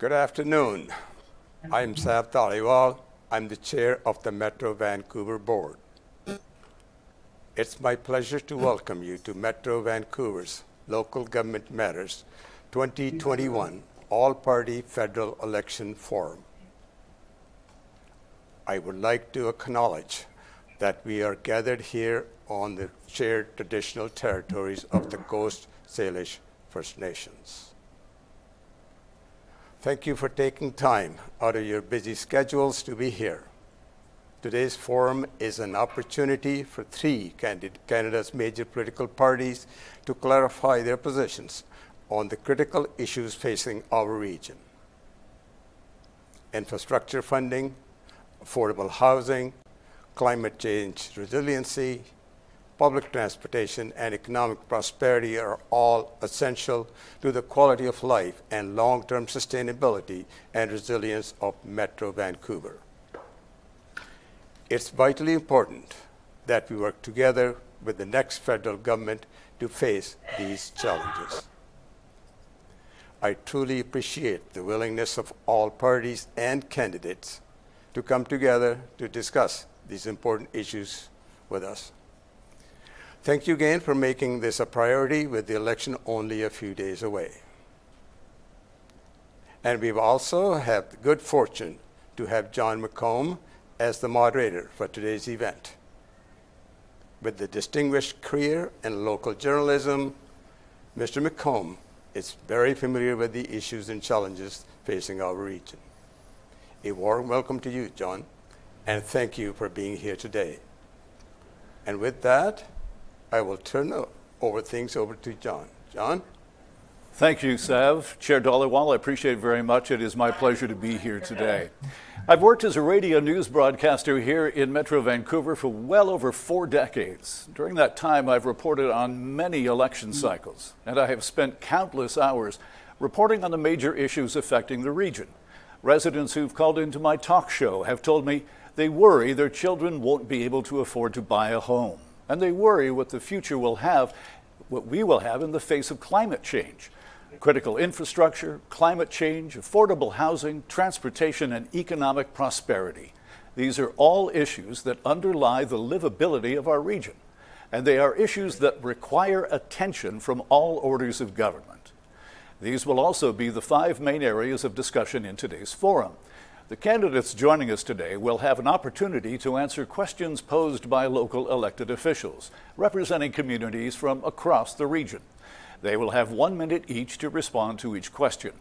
Good afternoon. I'm Sept Dhaliwal. I'm the chair of the Metro Vancouver board. It's my pleasure to welcome you to Metro Vancouver's Local Government Matters 2021 All-Party Federal Election Forum. I would like to acknowledge that we are gathered here on the shared traditional territories of the Coast Salish First Nations. Thank you for taking time out of your busy schedules to be here. Today's forum is an opportunity for three Canada's major political parties to clarify their positions on the critical issues facing our region: infrastructure funding, affordable housing, climate change resiliency, public transportation, and economic prosperity are all essential to the quality of life and long-term sustainability and resilience of Metro Vancouver. It's vitally important that we work together with the next federal government to face these challenges. I truly appreciate the willingness of all parties and candidates to come together to discuss these important issues with us. Thank you again for making this a priority with the election only a few days away. And we've also had the good fortune to have Jon McComb as the moderator for today's event. With the distinguished career in local journalism, Mr. McComb is very familiar with the issues and challenges facing our region. A warm welcome to you, Jon, and thank you for being here today. And with that, I will turn things over to Jon. Jon? Thank you, Sav. Chair Dhaliwal, I appreciate it very much. It is my pleasure to be here today. I've worked as a radio news broadcaster here in Metro Vancouver for well over 4 decades. During that time, I've reported on many election cycles, and I have spent countless hours reporting on the major issues affecting the region. Residents who've called into my talk show have told me they worry their children won't be able to afford to buy a home. And they worry what the future will have, what we will have in the face of climate change. Critical infrastructure, climate change, affordable housing, transportation, and economic prosperity. These are all issues that underlie the livability of our region. And they are issues that require attention from all orders of government. These will also be the 5 main areas of discussion in today's forum. The candidates joining us today will have an opportunity to answer questions posed by local elected officials, representing communities from across the region. They will have 1 minute each to respond to each question.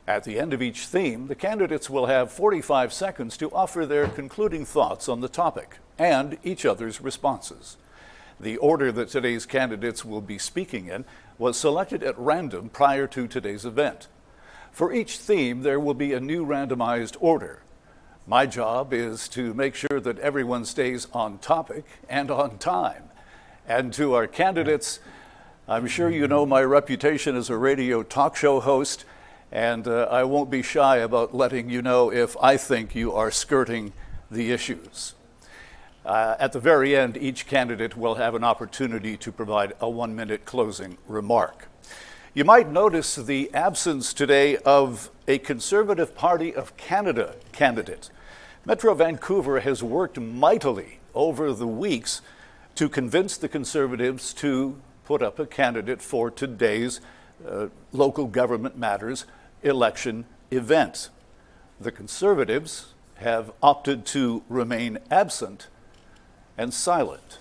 At the end of each theme, the candidates will have 45 seconds to offer their concluding thoughts on the topic and each other's responses. The order that today's candidates will be speaking in was selected at random prior to today's event. For each theme, there will be a new randomized order. My job is to make sure that everyone stays on topic and on time. And to our candidates, I'm sure you know my reputation as a radio talk show host, and I won't be shy about letting you know if I think you are skirting the issues. At the very end, each candidate will have an opportunity to provide a 1 minute closing remark. You might notice the absence today of a Conservative Party of Canada candidate. Metro Vancouver has worked mightily over the weeks to convince the Conservatives to put up a candidate for today's Local Government Matters election event. The Conservatives have opted to remain absent and silent.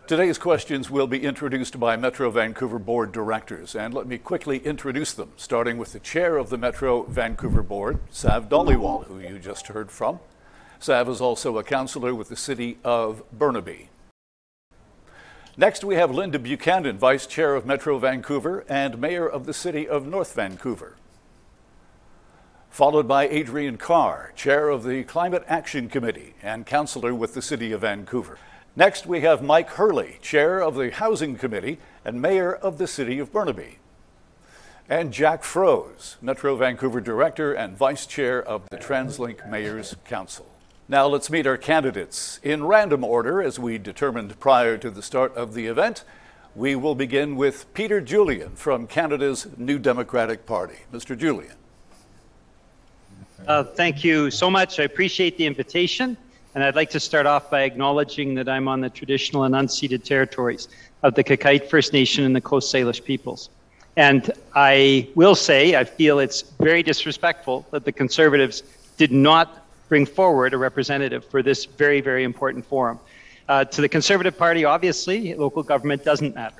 Today's questions will be introduced by Metro Vancouver Board directors, and let me quickly introduce them, starting with the chair of the Metro Vancouver Board, Sept Dhaliwal, who you just heard from. Sav is also a councillor with the city of Burnaby. Next, we have Linda Buchanan, vice chair of Metro Vancouver and mayor of the city of North Vancouver. Followed by Adriane Carr, chair of the Climate Action Committee and councillor with the city of Vancouver. Next, we have Mike Hurley, chair of the Housing Committee and mayor of the city of Burnaby. And Jack Froese, Metro Vancouver director and vice chair of the TransLink Mayor's Council. Now let's meet our candidates in random order as we determined prior to the start of the event. We will begin with Peter Julian from Canada's New Democratic Party. Mr. Julian. Thank you so much. I appreciate the invitation. And I'd like to start off by acknowledging that I'm on the traditional and unceded territories of the Kakite First Nation and the Coast Salish peoples. And I will say, I feel it's very disrespectful that the Conservatives did not bring forward a representative for this very, very important forum. To the Conservative Party, obviously, local government doesn't matter.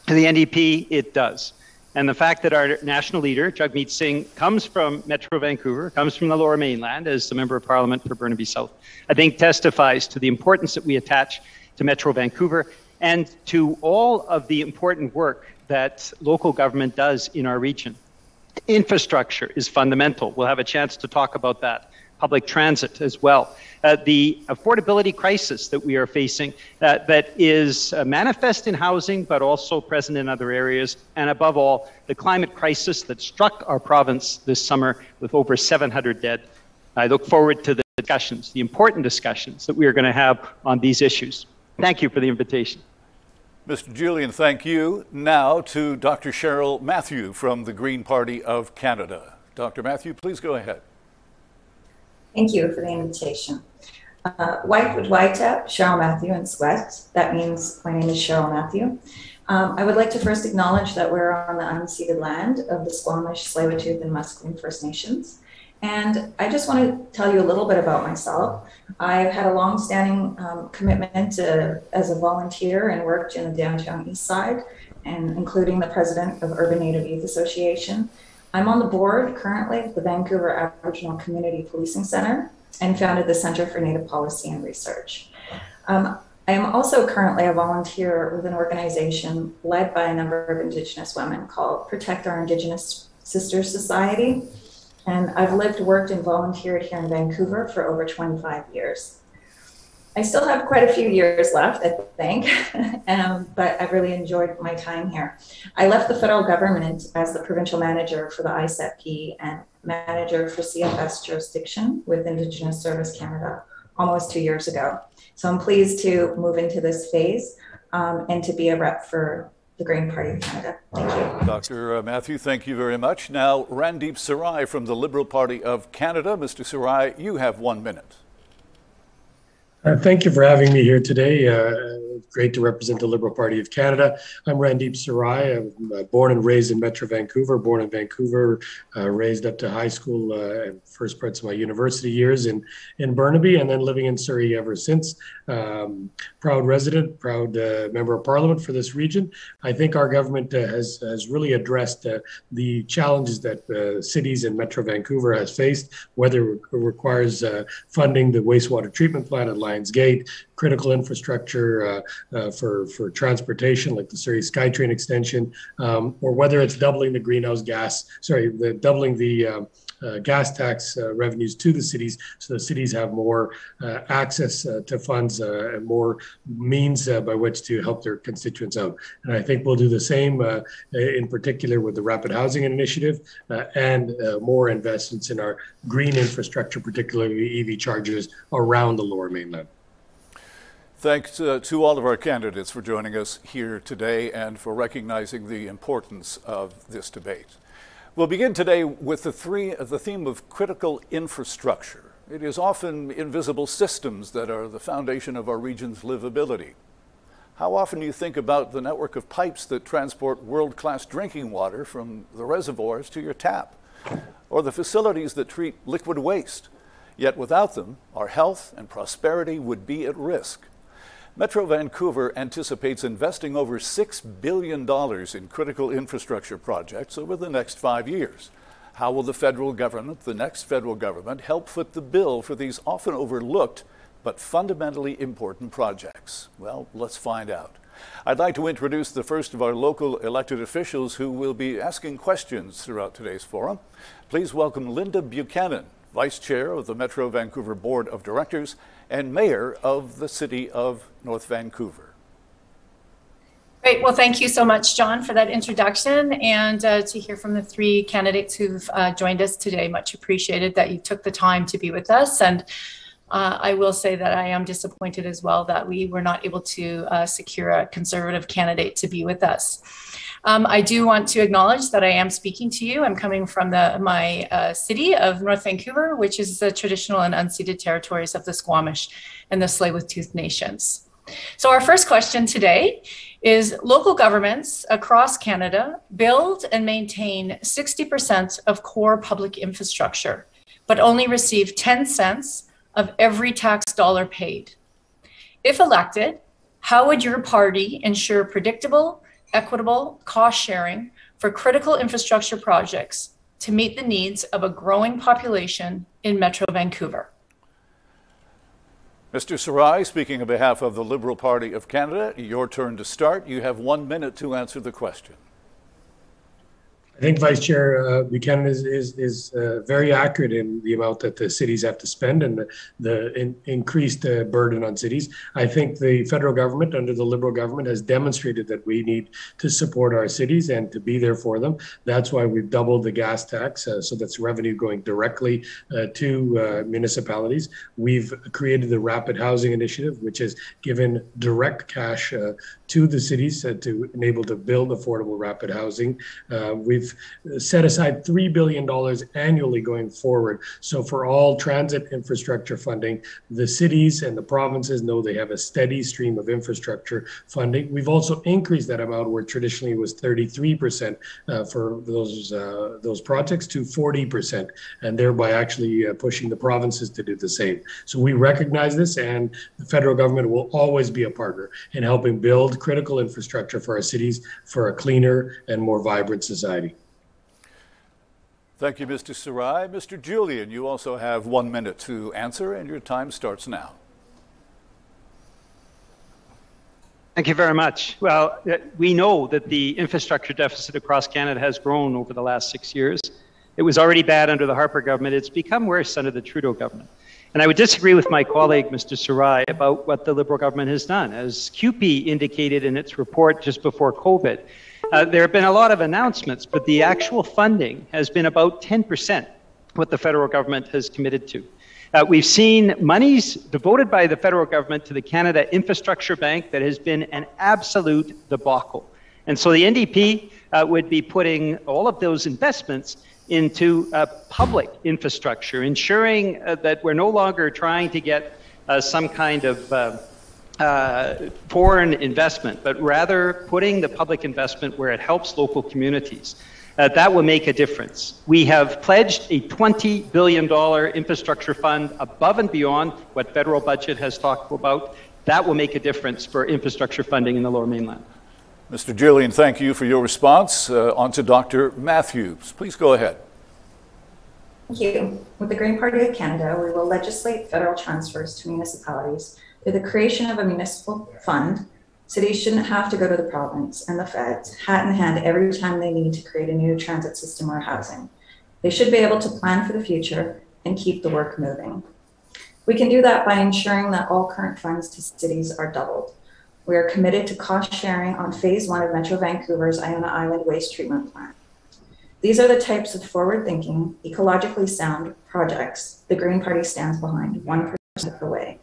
To the NDP, it does. And the fact that our national leader, Jagmeet Singh, comes from Metro Vancouver, comes from the Lower Mainland as the Member of Parliament for Burnaby South, I think testifies to the importance that we attach to Metro Vancouver and to all of the important work that local government does in our region. Infrastructure is fundamental. We'll have a chance to talk about that. Public transit as well. The affordability crisis that we are facing that is manifest in housing, but also present in other areas. And above all, the climate crisis that struck our province this summer with over 700 dead. I look forward to the discussions, the important discussions that we are going to have on these issues. Thank you for the invitation. Mr. Julian, thank you. Now to Dr. Cheryl Matthew from the Green Party of Canada. Dr. Matthew, please go ahead. Thank you for the invitation. White would Waita, Cheryl Matthew in Sweat. That means my name is Cheryl Matthew. I would like to first acknowledge that we're on the unceded land of the Squamish, Tsleil-Waututh, and Musqueam First Nations. And I just want to tell you a little bit about myself. I've had a long-standing commitment as a volunteer and worked in the downtown east side, and including the president of Urban Native Youth Association. I'm on the board currently of the Vancouver Aboriginal Community Policing Centre and founded the Centre for Native Policy and Research. I am also currently a volunteer with an organization led by a number of Indigenous women called Protect Our Indigenous Sisters Society. And I've lived, worked, and volunteered here in Vancouver for over 25 years. I still have quite a few years left, I think, but I've really enjoyed my time here. I left the federal government as the provincial manager for the ISEP and manager for CFS jurisdiction with Indigenous Service Canada almost 2 years ago. So I'm pleased to move into this phase and to be a rep for the Green Party of Canada. Thank you. Dr. Matthew, thank you very much. Now, Randeep Sarai from the Liberal Party of Canada. Mr. Sarai, you have 1 minute. Thank you for having me here today. Great to represent the Liberal Party of Canada. I'm Randeep Sarai. I'm born and raised in Metro Vancouver, born in Vancouver, raised up to high school and first parts of my university years in Burnaby, and then living in Surrey ever since. Proud resident, proud member of Parliament for this region. I think our government has really addressed the challenges that cities in Metro Vancouver has faced, whether it requires funding the wastewater treatment plant at Lions Gate, critical infrastructure for transportation like the Surrey SkyTrain extension, or whether it's doubling the doubling the gas tax revenues to the cities, so the cities have more access to funds and more means by which to help their constituents out. And I think we'll do the same in particular with the Rapid Housing Initiative and more investments in our green infrastructure, particularly EV chargers around the Lower Mainland. Thanks to all of our candidates for joining us here today and for recognizing the importance of this debate. We'll begin today with the theme of critical infrastructure. It is often invisible systems that are the foundation of our region's livability. How often do you think about the network of pipes that transport world-class drinking water from the reservoirs to your tap, or the facilities that treat liquid waste? Yet without them, our health and prosperity would be at risk. Metro Vancouver anticipates investing over $6 billion in critical infrastructure projects over the next 5 years. How will the federal government, the next federal government, help foot the bill for these often overlooked but fundamentally important projects? Well, let's find out. I'd like to introduce the first of our local elected officials who will be asking questions throughout today's forum. Please welcome Linda Buchanan, Vice Chair of the Metro Vancouver Board of Directors and Mayor of the City of North Vancouver. Great. Well, thank you so much, John, for that introduction, and to hear from the three candidates who've joined us today. Much appreciated that you took the time to be with us. And I will say that I am disappointed as well that we were not able to secure a Conservative candidate to be with us. I do want to acknowledge that I am speaking to you. I'm coming from my city of North Vancouver, which is the traditional and unceded territories of the Squamish and the Tsleil-Waututh Nations. So our first question today is, local governments across Canada build and maintain 60% of core public infrastructure, but only receive 10 cents of every tax dollar paid. If elected, how would your party ensure predictable, equitable cost sharing for critical infrastructure projects to meet the needs of a growing population in Metro Vancouver? Mr. Sarai, speaking on behalf of the Liberal Party of Canada, your turn to start. You have 1 minute to answer the question. I think Vice Chair Buchanan is very accurate in the amount that the cities have to spend and the increased burden on cities. I think the federal government under the Liberal government has demonstrated that we need to support our cities and to be there for them. That's why we've doubled the gas tax, so that's revenue going directly to municipalities. We've created the Rapid Housing Initiative, which has given direct cash to the cities to enable to build affordable rapid housing. We've set aside $3 billion annually going forward. So for all transit infrastructure funding, the cities and the provinces know they have a steady stream of infrastructure funding. We've also increased that amount where traditionally it was 33% for those projects to 40%, and thereby actually pushing the provinces to do the same. So we recognize this, and the federal government will always be a partner in helping build critical infrastructure for our cities for a cleaner and more vibrant society. Thank you, Mr. Sarai. Mr. Julian, you also have 1 minute to answer, and your time starts now. Thank you very much. Well, we know that the infrastructure deficit across Canada has grown over the last 6 years. It was already bad under the Harper government. It's become worse under the Trudeau government. And I would disagree with my colleague, Mr. Sarai, about what the Liberal government has done. As CUPE indicated in its report just before COVID, there have been a lot of announcements, but the actual funding has been about 10% what the federal government has committed to. We've seen monies devoted by the federal government to the Canada Infrastructure Bank that has been an absolute debacle. And so the NDP would be putting all of those investments into public infrastructure, ensuring that we're no longer trying to get some kind of foreign investment, but rather putting the public investment where it helps local communities. That will make a difference. We have pledged a $20 billion infrastructure fund above and beyond what federal budget has talked about. That will make a difference for infrastructure funding in the Lower Mainland. Mr. Julian, thank you for your response. On to Dr. Matthews. Please go ahead. Thank you. With the Green Party of Canada, we will legislate federal transfers to municipalities through the creation of a municipal fund. Cities shouldn't have to go to the province and the feds hat in hand every time they need to create a new transit system or housing. They should be able to plan for the future and keep the work moving. We can do that by ensuring that all current funds to cities are doubled. We are committed to cost sharing on phase 1 of Metro Vancouver's Iona Island waste treatment plant. These are the types of forward-thinking, ecologically sound projects the Green Party stands behind 1% of the way.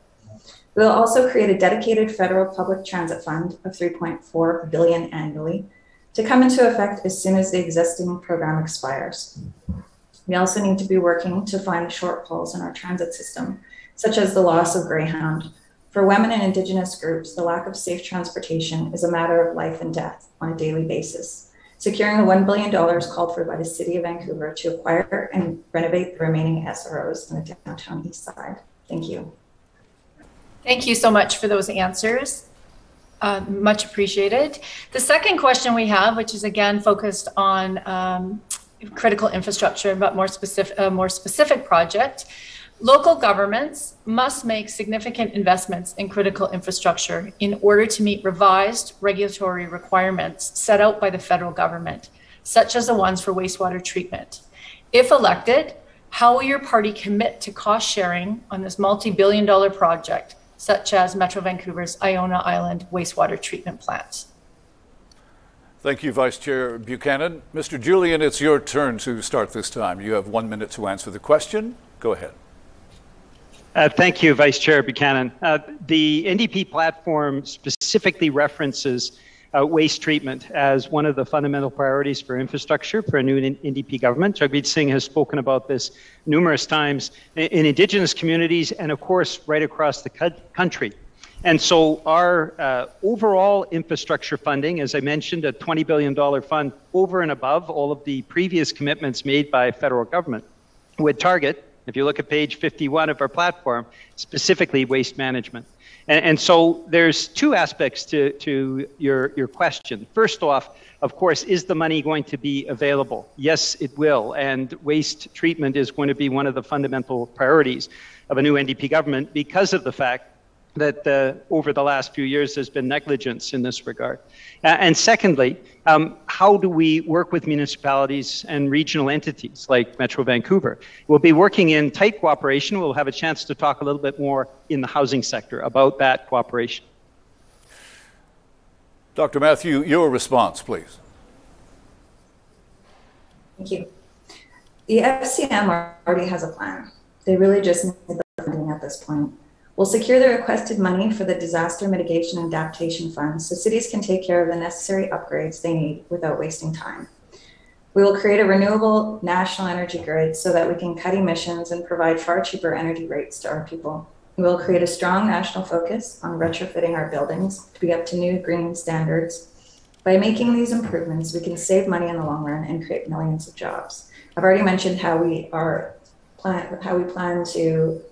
We will also create a dedicated federal public transit fund of $3.4 billion annually to come into effect as soon as the existing program expires. We also need to be working to find shortfalls in our transit system, such as the loss of Greyhound. For women and Indigenous groups, the lack of safe transportation is a matter of life and death on a daily basis. Securing the $1 billion called for by the City of Vancouver to acquire and renovate the remaining SROs on the downtown east side. Thank you. Thank you so much for those answers. Much appreciated. The second question we have, which is again focused on critical infrastructure, but a more specific project. Local governments must make significant investments in critical infrastructure in order to meet revised regulatory requirements set out by the federal government, such as the ones for wastewater treatment. If elected, how will your party commit to cost sharing on this multi-billion-dollar project, such as Metro Vancouver's Iona Island wastewater treatment plant? Thank you, Vice Chair Buchanan. Mr. Julian, it's your turn to start this time. You have 1 minute to answer the question. Go ahead. Thank you, Vice Chair Buchanan. The NDP platform specifically references waste treatment as one of the fundamental priorities for infrastructure for a new NDP government. Jagmeet Singh has spoken about this numerous times in Indigenous communities and, of course, right across the country. And so our overall infrastructure funding, as I mentioned, a $20 billion fund over and above all of the previous commitments made by federal government, would target, if you look at page 51 of our platform, specifically waste management. And so there's two aspects to your question. First off, of course, is the money going to be available? Yes, it will. And waste treatment is going to be one of the fundamental priorities of a new NDP government because of the fact that over the last few years there's been negligence in this regard. And secondly, how do we work with municipalities and regional entities like Metro Vancouver? We'll be working in tight cooperation. We'll have a chance to talk a little bit more in the housing sector about that cooperation. Dr. Matthew, your response, please. Thank you. The FCM already has a plan. They really just need the funding at this point. We'll secure the requested money for the Disaster Mitigation and Adaptation Fund so cities can take care of the necessary upgrades they need without wasting time. We will create a renewable national energy grid so that we can cut emissions and provide far cheaper energy rates to our people. We will create a strong national focus on retrofitting our buildings to be up to new green standards. By making these improvements, we can save money in the long run and create millions of jobs. I've already mentioned how we plan to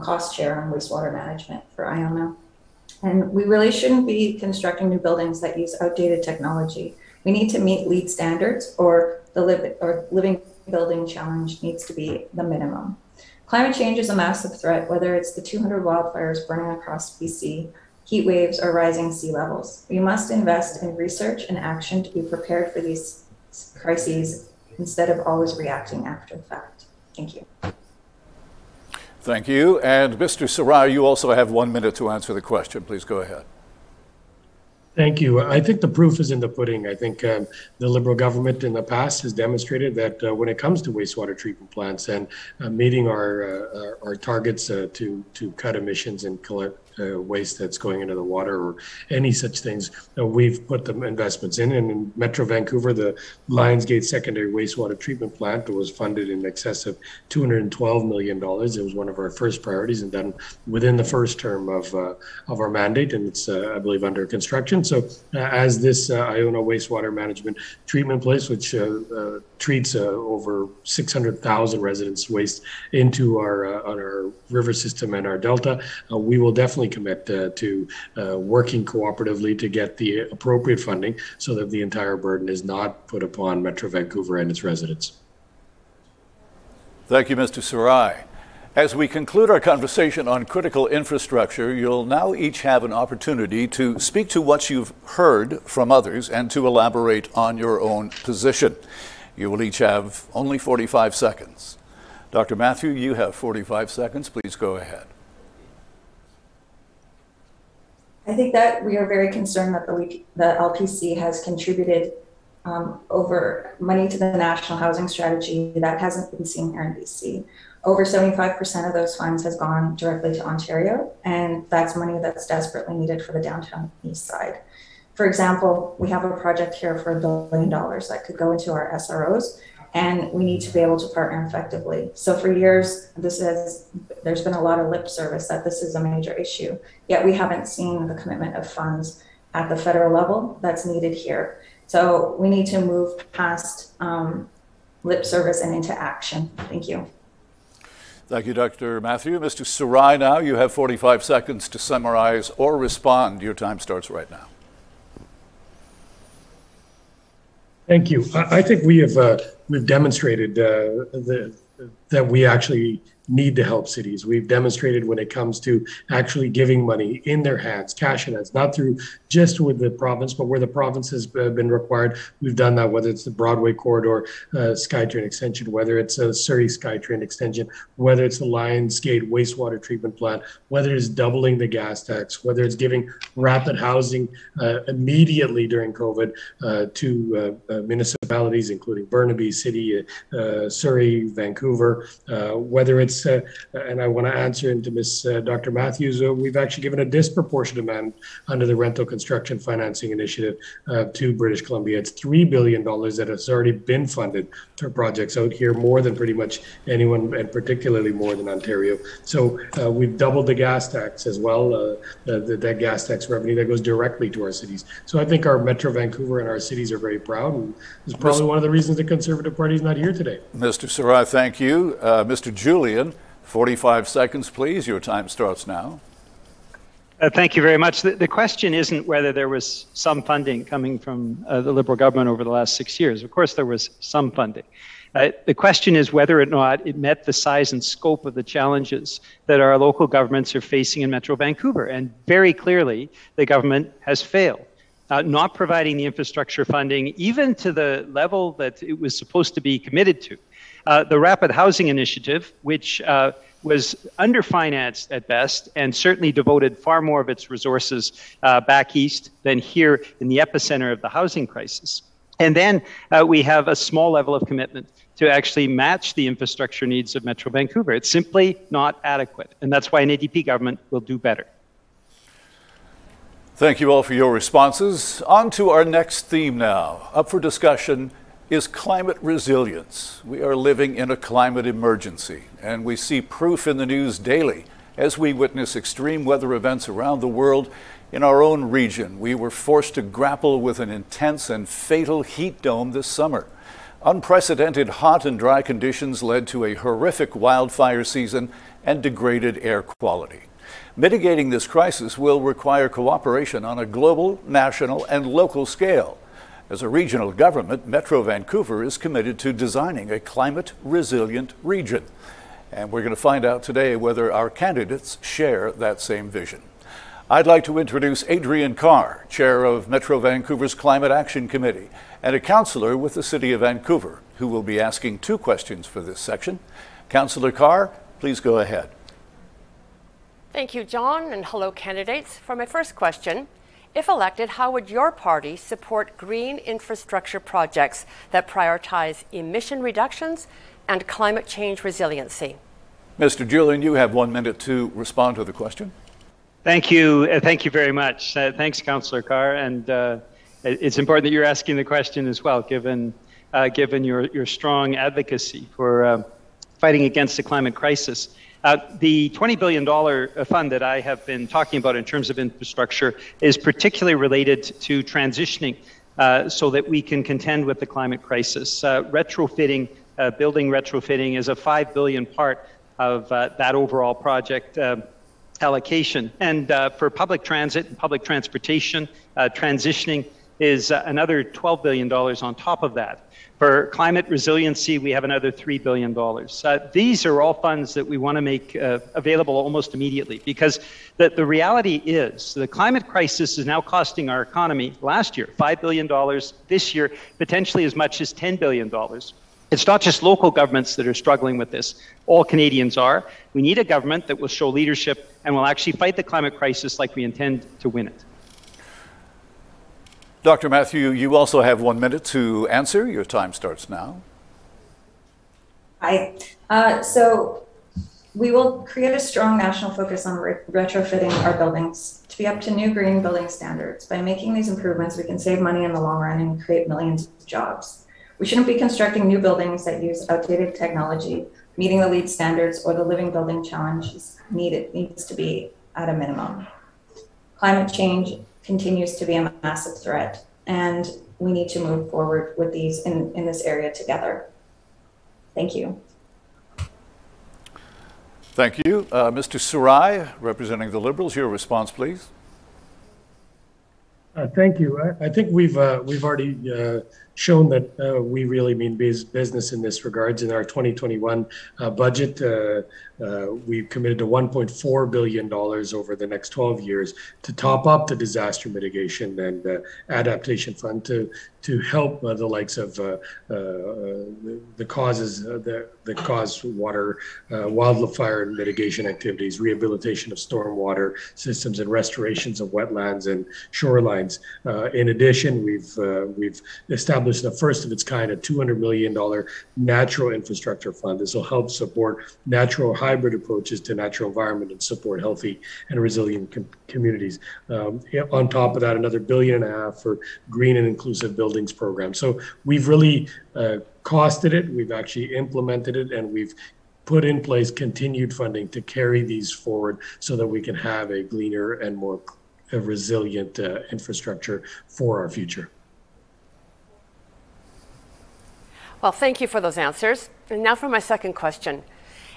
cost share on wastewater management for Iona. And we really shouldn't be constructing new buildings that use outdated technology. We need to meet LEED standards, or the living building challenge needs to be the minimum. Climate change is a massive threat, whether it's the 200 wildfires burning across BC, heat waves, or rising sea levels. We must invest in research and action to be prepared for these crises instead of always reacting after the fact. Thank you. Thank you. And Mr. Sarai, you also have 1 minute to answer the question. Please go ahead. Thank you. I think the proof is in the pudding. I think the Liberal government in the past has demonstrated that when it comes to wastewater treatment plants and meeting our targets to cut emissions and collect waste that's going into the water or any such things, we've put the investments in. And in Metro Vancouver, the Lionsgate Secondary Wastewater Treatment Plant was funded in excess of $212 million. It was one of our first priorities and done within the first term of our mandate, and it's, I believe, under construction. So as this Iona wastewater management treatment place, which treats over 600,000 residents' waste into our river system and our delta, we will definitely commit to working cooperatively to get the appropriate funding so that the entire burden is not put upon Metro Vancouver and its residents. Thank you, Mr. Sarai. As we conclude our conversation on critical infrastructure, you'll now each have an opportunity to speak to what you've heard from others and to elaborate on your own position. You will each have only 45 seconds. Dr. Matthew, you have 45 seconds. Please go ahead. I think that we are very concerned that the LPC has contributed over money to the National Housing Strategy that hasn't been seen here in BC. Over 75% of those funds has gone directly to Ontario, and that's money that's desperately needed for the downtown east side. For example, we have a project here for $1 billion that could go into our SROs, and we need to be able to partner effectively. So for years, there's been a lot of lip service that this is a major issue, yet we haven't seen the commitment of funds at the federal level that's needed here. So we need to move past lip service and into action. Thank you. Thank you, Dr. Matthew. Mr. Sarai, now you have 45 seconds to summarize or respond. Your time starts right now. Thank you. I think we've demonstrated that we actually need to help cities. We've demonstrated when it comes to actually giving money in their hands, cash in hands, not through just with the province, but where the province has been required. We've done that, whether it's the Broadway Corridor SkyTrain extension, whether it's a Surrey SkyTrain extension, whether it's the Lionsgate wastewater treatment plant, whether it's doubling the gas tax, whether it's giving rapid housing immediately during COVID to municipalities, including Burnaby City, Surrey, Vancouver, whether it's this, and I want to answer into Ms. Dr. Matthews, we've actually given a disproportionate amount under the Rental Construction Financing Initiative to British Columbia. It's $3 billion that has already been funded for projects out here, more than pretty much anyone, and particularly more than Ontario. So we've doubled the gas tax as well, that gas tax revenue that goes directly to our cities. So I think our Metro Vancouver and our cities are very proud, and this is probably one of the reasons the Conservative Party is not here today. Mr. Sarai, thank you. Mr. Julian, 45 seconds, please. Your time starts now. Thank you very much. The question isn't whether there was some funding coming from the Liberal government over the last 6 years. Of course, there was some funding. The question is whether or not it met the size and scope of the challenges that our local governments are facing in Metro Vancouver. And very clearly, the government has failed. Not providing the infrastructure funding, even to the level that it was supposed to be committed to. The Rapid Housing Initiative, which was underfinanced at best and certainly devoted far more of its resources back east than here in the epicenter of the housing crisis. And then we have a small level of commitment to actually match the infrastructure needs of Metro Vancouver. It's simply not adequate, and that's why an ADP government will do better. Thank you all for your responses. On to our next theme now. Up for discussion is climate resilience. We are living in a climate emergency, and we see proof in the news daily as we witness extreme weather events around the world. In our own region, we were forced to grapple with an intense and fatal heat dome this summer. Unprecedented hot and dry conditions led to a horrific wildfire season and degraded air quality. Mitigating this crisis will require cooperation on a global, national, and local scale. As a regional government, Metro Vancouver is committed to designing a climate-resilient region. And we're going to find out today whether our candidates share that same vision. I'd like to introduce Adriane Carr, chair of Metro Vancouver's Climate Action Committee, and a councillor with the City of Vancouver, who will be asking 2 questions for this section. Councillor Carr, please go ahead. Thank you, John, and hello, candidates. For my first question, if elected, how would your party support green infrastructure projects that prioritize emission reductions and climate change resiliency? Mr. Julian, you have 1 minute to respond to the question. Thank you. Thank you very much. Thanks, Councillor Carr. And it's important that you're asking the question as well, given your strong advocacy for fighting against the climate crisis. The $20 billion fund that I have been talking about in terms of infrastructure is particularly related to transitioning so that we can contend with the climate crisis. Retrofitting, building retrofitting is a $5 billion part of that overall project allocation. And for public transit and public transportation, transitioning is another $12 billion on top of that. For climate resiliency, we have another $3 billion. These are all funds that we want to make available almost immediately, because the reality is the climate crisis is now costing our economy last year $5 billion, this year potentially as much as $10 billion. It's not just local governments that are struggling with this. All Canadians are. We need a government that will show leadership and will actually fight the climate crisis like we intend to win it. Dr. Matthew, you also have 1 minute to answer. Your time starts now. Hi. So we will create a strong national focus on retrofitting our buildings to be up to new green building standards. By making these improvements, we can save money in the long run and create millions of jobs. We shouldn't be constructing new buildings that use outdated technology. Meeting the LEED standards or the living building challenge needs to be at a minimum. Climate change continues to be a massive threat, and we need to move forward with these in this area together. Thank you. Thank you. Mr. Sarai, representing the Liberals, your response, please. Thank you. I think we've already shown that we really mean business in this regards. In our 2021 budget, we've committed to $1.4 billion over the next 12 years to top up the disaster mitigation and adaptation fund to to help the likes of the causes that cause water, wildfire mitigation activities, rehabilitation of stormwater systems, and restorations of wetlands and shorelines. In addition, we've established the first of its kind, a $200 million natural infrastructure fund. This will help support natural hybrid approaches to natural environment and support healthy and resilient communities. On top of that, another $1.5 billion for green and inclusive buildings program. So we've really costed it, we've actually implemented it, and we've put in place continued funding to carry these forward so that we can have a greener and more resilient infrastructure for our future. Well, thank you for those answers. And now for my second question.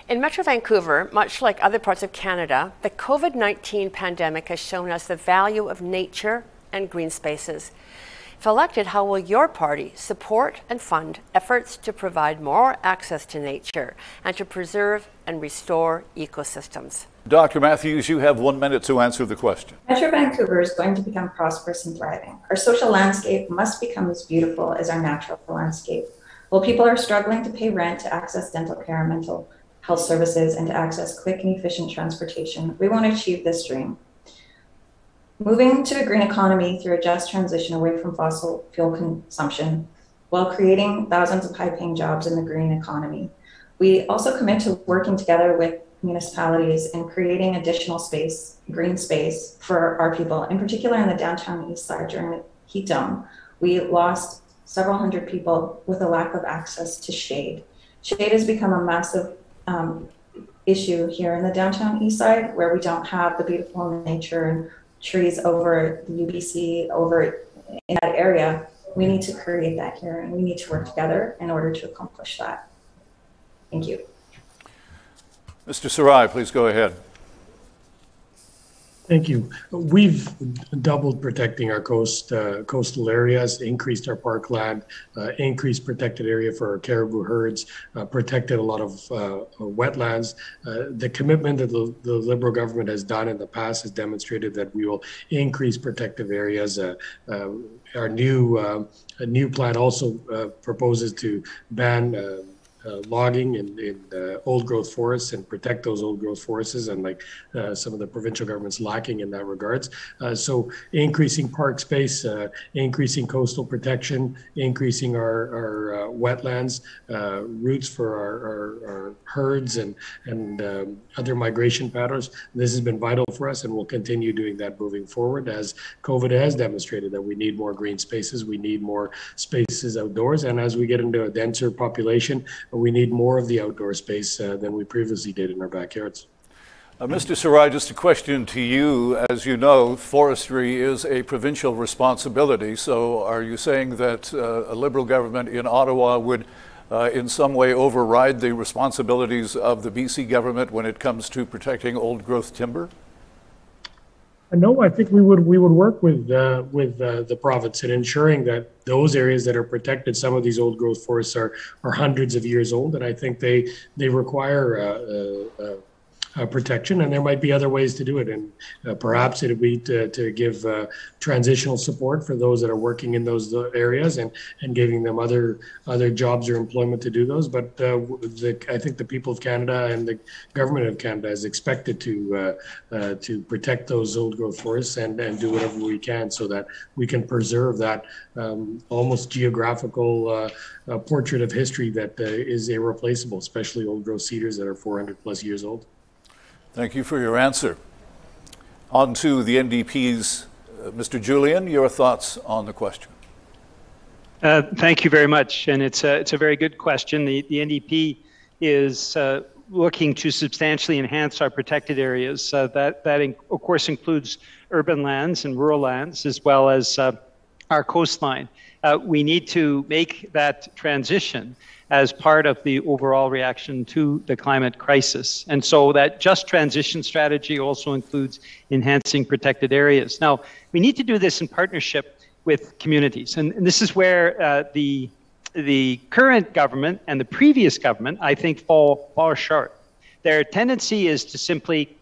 In Metro Vancouver, much like other parts of Canada, the COVID-19 pandemic has shown us the value of nature and green spaces. If elected, how will your party support and fund efforts to provide more access to nature and to preserve and restore ecosystems? Dr. Matthews, you have 1 minute to answer the question. Metro Vancouver is going to become prosperous and thriving. Our social landscape must become as beautiful as our natural landscape. While people are struggling to pay rent, to access dental care, mental health services, and to access quick and efficient transportation, we want to achieve this dream. Moving to a green economy through a just transition away from fossil fuel consumption while creating thousands of high-paying jobs in the green economy. We also commit to working together with municipalities and creating additional space, green space for our people, in particular in the downtown east side during the heat dome. We lost several hundred people with a lack of access to shade. Shade has become a massive issue here in the downtown east side, where we don't have the beautiful nature and trees over the UBC over in that area. We need to create that here, and we need to work together in order to accomplish that. Thank you. Mr. Sarai, please go ahead. Thank you. We've doubled protecting our coastal areas, increased our parkland, increased protected area for our caribou herds, protected a lot of wetlands. The commitment that the Liberal government has done in the past has demonstrated that we will increase protective areas. Our new plan also proposes to ban logging in old growth forests and protect those old growth forests, and like some of the provincial government's lacking in that regards. So increasing park space, increasing coastal protection, increasing our wetlands, routes for our herds and other migration patterns. This has been vital for us, and we'll continue doing that moving forward, as COVID has demonstrated that we need more green spaces, we need more spaces outdoors, and as we get into a denser population, we need more of the outdoor space than we previously did in our backyards. Mr. Sarai, just a question to you. As you know, forestry is a provincial responsibility. So are you saying that a Liberal government in Ottawa would in some way override the responsibilities of the BC government when it comes to protecting old growth timber? No, I think we would work with the province in ensuring that those areas that are protected, some of these old growth forests are hundreds of years old, and I think they require protection, and there might be other ways to do it, and perhaps it'd be to give transitional support for those that are working in those areas, and giving them other jobs or employment to do those. But I think the people of Canada and the government of Canada is expected to protect those old growth forests and do whatever we can so that we can preserve that almost geographical portrait of history that is irreplaceable, especially old growth cedars that are 400 plus years old. Thank you for your answer. On to the NDP's Mr. Julian, your thoughts on the question. Thank you very much, and it's a very good question. The NDP is looking to substantially enhance our protected areas. That of course includes urban lands and rural lands, as well as our coastline. We need to make that transition as part of the overall reaction to the climate crisis. And so that just transition strategy also includes enhancing protected areas. Now, we need to do this in partnership with communities. And this is where the current government and the previous government, I think, fall short. Their tendency is to simply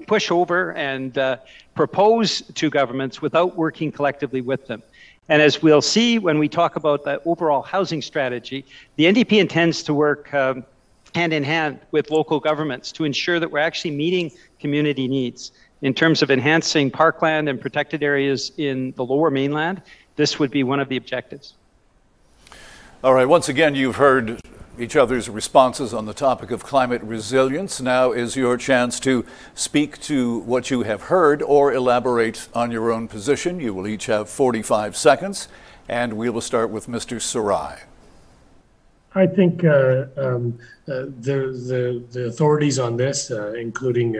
push over and propose to governments without working collectively with them. And as we'll see when we talk about the overall housing strategy, the NDP intends to work hand in hand with local governments to ensure that we're actually meeting community needs. In terms of enhancing parkland and protected areas in the Lower Mainland, this would be one of the objectives. All right, once again, you've heard each other's responses on the topic of climate resilience. Now is your chance to speak to what you have heard or elaborate on your own position. You will each have 45 seconds, and we will start with Mr. Sarai. I think the authorities on this, including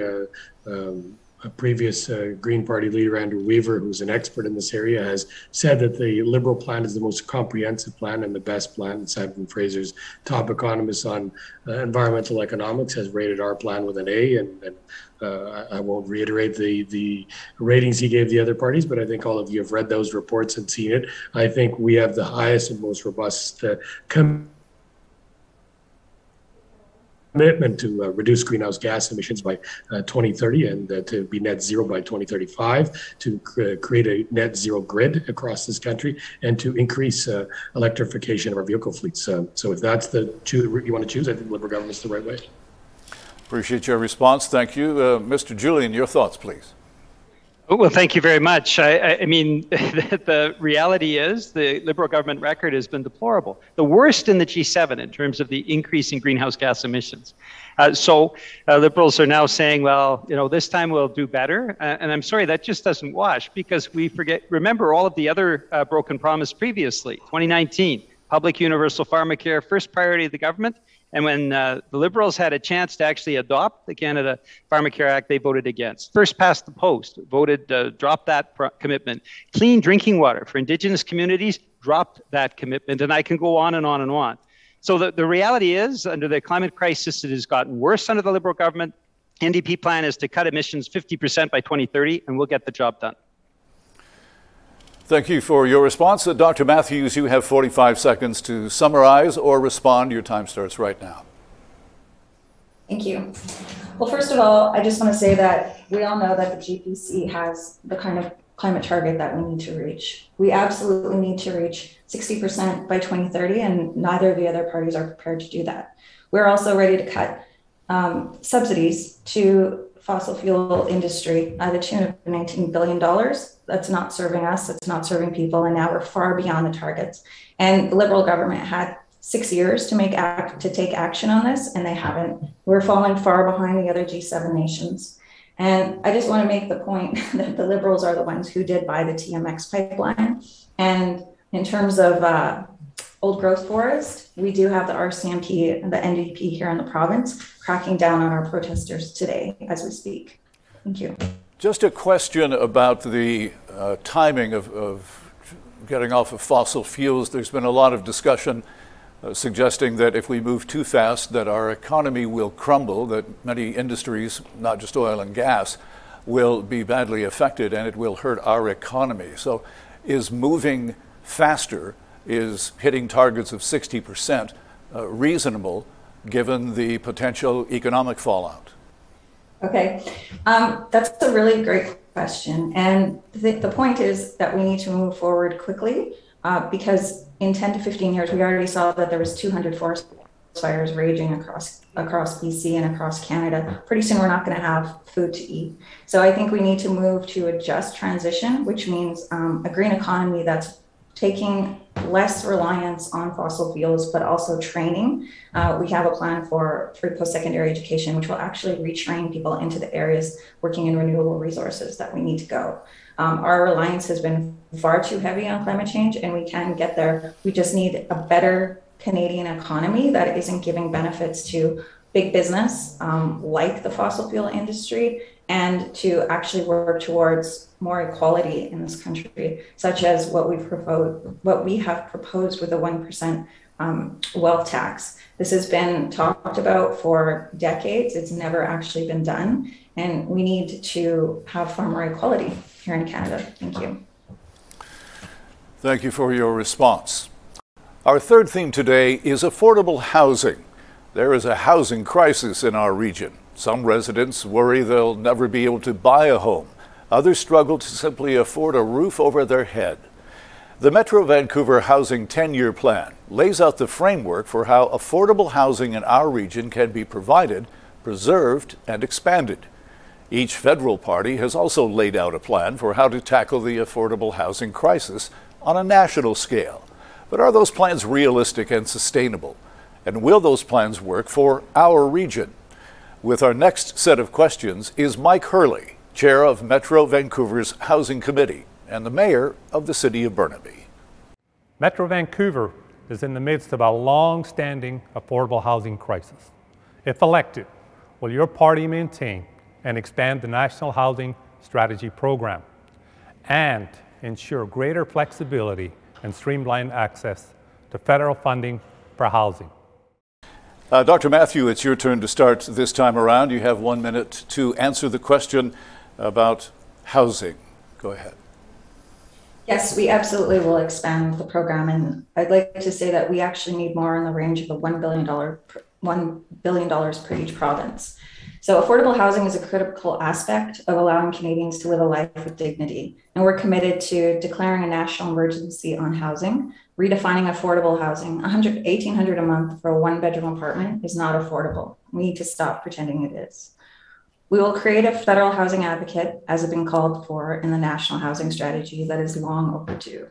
a previous Green Party leader, Andrew Weaver, who's an expert in this area, has said that the Liberal plan is the most comprehensive plan and the best plan. And Simon Fraser's top economist on environmental economics has rated our plan with an A. And I won't reiterate the ratings he gave the other parties, but I think all of you have read those reports and seen it. I think we have the highest and most robust commitment to reduce greenhouse gas emissions by 2030 and to be net zero by 2035, to create a net zero grid across this country, and to increase electrification of our vehicle fleets. So if that's the route you want to choose, I think Liberal government's the right way. Appreciate your response. Thank you. Mr. Julian, your thoughts, please. Well, thank you very much. I mean, the reality is the Liberal government record has been deplorable, the worst in the G7 in terms of the increase in greenhouse gas emissions. So Liberals are now saying, well, you know, this time we'll do better. And I'm sorry, that just doesn't wash, because remember all of the other broken promise previously. 2019, public universal pharmacare, first priority of the government. And when the Liberals had a chance to actually adopt the Canada Pharmacare Act, they voted against. First past the post, voted drop that commitment. Clean drinking water for Indigenous communities, dropped that commitment. And I can go on and on and on. So the reality is, under the climate crisis, it has gotten worse under the Liberal government. NDP plan is to cut emissions 50% by 2030, and we'll get the job done. Thank you for your response. Dr. Matthews, you have 45 seconds to summarize or respond. Your time starts right now. Thank you. Well, first of all, I just want to say that we all know that the GPC has the kind of climate target that we need to reach. We absolutely need to reach 60% by 2030, and neither of the other parties are prepared to do that. We're also ready to cut subsidies to fossil fuel industry at the tune of $19 billion. That's not serving us, that's not serving people, and now we're far beyond the targets. And the Liberal government had 6 years to take action on this, and they haven't. We're falling far behind the other G7 nations. And I just want to make the point that the Liberals are the ones who did buy the TMX pipeline. And in terms of old growth forest, we do have the RCMP and the NDP here in the province cracking down on our protesters today as we speak. Thank you. Just a question about the timing of getting off of fossil fuels. There's been a lot of discussion suggesting that if we move too fast, that our economy will crumble, that many industries, not just oil and gas, will be badly affected and it will hurt our economy. So is moving faster, is hitting targets of 60% reasonable given the potential economic fallout? Okay, that's a really great question. And the point is that we need to move forward quickly because in 10 to 15 years, we already saw that there was 200 forest fires raging across BC and across Canada. Pretty soon, we're not going to have food to eat. So I think we need to move to a just transition, which means a green economy that's taking less reliance on fossil fuels, but also training. We have a plan for post-secondary education, which will actually retrain people into the areas working in renewable resources that we need to go. Our reliance has been far too heavy on climate change, and we can get there. We just need a better Canadian economy that isn't giving benefits to big business, like the fossil fuel industry, and to actually work towards more equality in this country, such as what we have proposed with a 1% wealth tax. This has been talked about for decades. It's never actually been done, and we need to have far more equality here in Canada. Thank you. Thank you for your response. Our third theme today is affordable housing. There is a housing crisis in our region. Some residents worry they'll never be able to buy a home. Others struggle to simply afford a roof over their head. The Metro Vancouver Housing 10-Year Plan lays out the framework for how affordable housing in our region can be provided, preserved, and expanded. Each federal party has also laid out a plan for how to tackle the affordable housing crisis on a national scale. But are those plans realistic and sustainable? And will those plans work for our region? With our next set of questions is Mike Hurley, Chair of Metro Vancouver's Housing Committee and the Mayor of the City of Burnaby. Metro Vancouver is in the midst of a long-standing affordable housing crisis. If elected, will your party maintain and expand the National Housing Strategy Program and ensure greater flexibility and streamlined access to federal funding for housing? Dr. Matthew, it's your turn to start this time around. You have 1 minute to answer the question about housing. Go ahead. Yes, we absolutely will expand the program. And I'd like to say that we actually need more in the range of $1 billion per each province. So affordable housing is a critical aspect of allowing Canadians to live a life with dignity. And we're committed to declaring a national emergency on housing, redefining affordable housing. $1,800 a month for a one-bedroom apartment is not affordable. We need to stop pretending it is. We will create a federal housing advocate, as has been called for in the National Housing Strategy that is long overdue.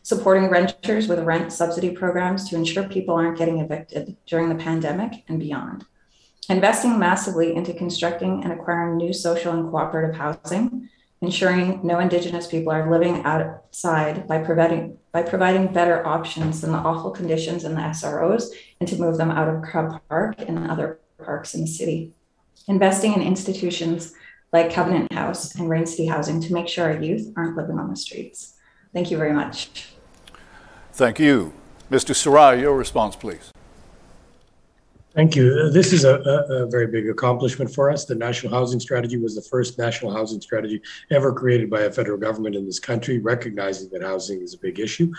Supporting renters with rent subsidy programs to ensure people aren't getting evicted during the pandemic and beyond. Investing massively into constructing and acquiring new social and cooperative housing, ensuring no Indigenous people are living outside by providing better options than the awful conditions in the SROs and to move them out of Crab Park and other parks in the city. Investing in institutions like Covenant House and Rain City Housing to make sure our youth aren't living on the streets. Thank you very much. Thank you. Mr. Sarai, your response, please. Thank you. This is a very big accomplishment for us. The National Housing Strategy was the first national housing strategy ever created by a federal government in this country, recognizing that housing is a big issue.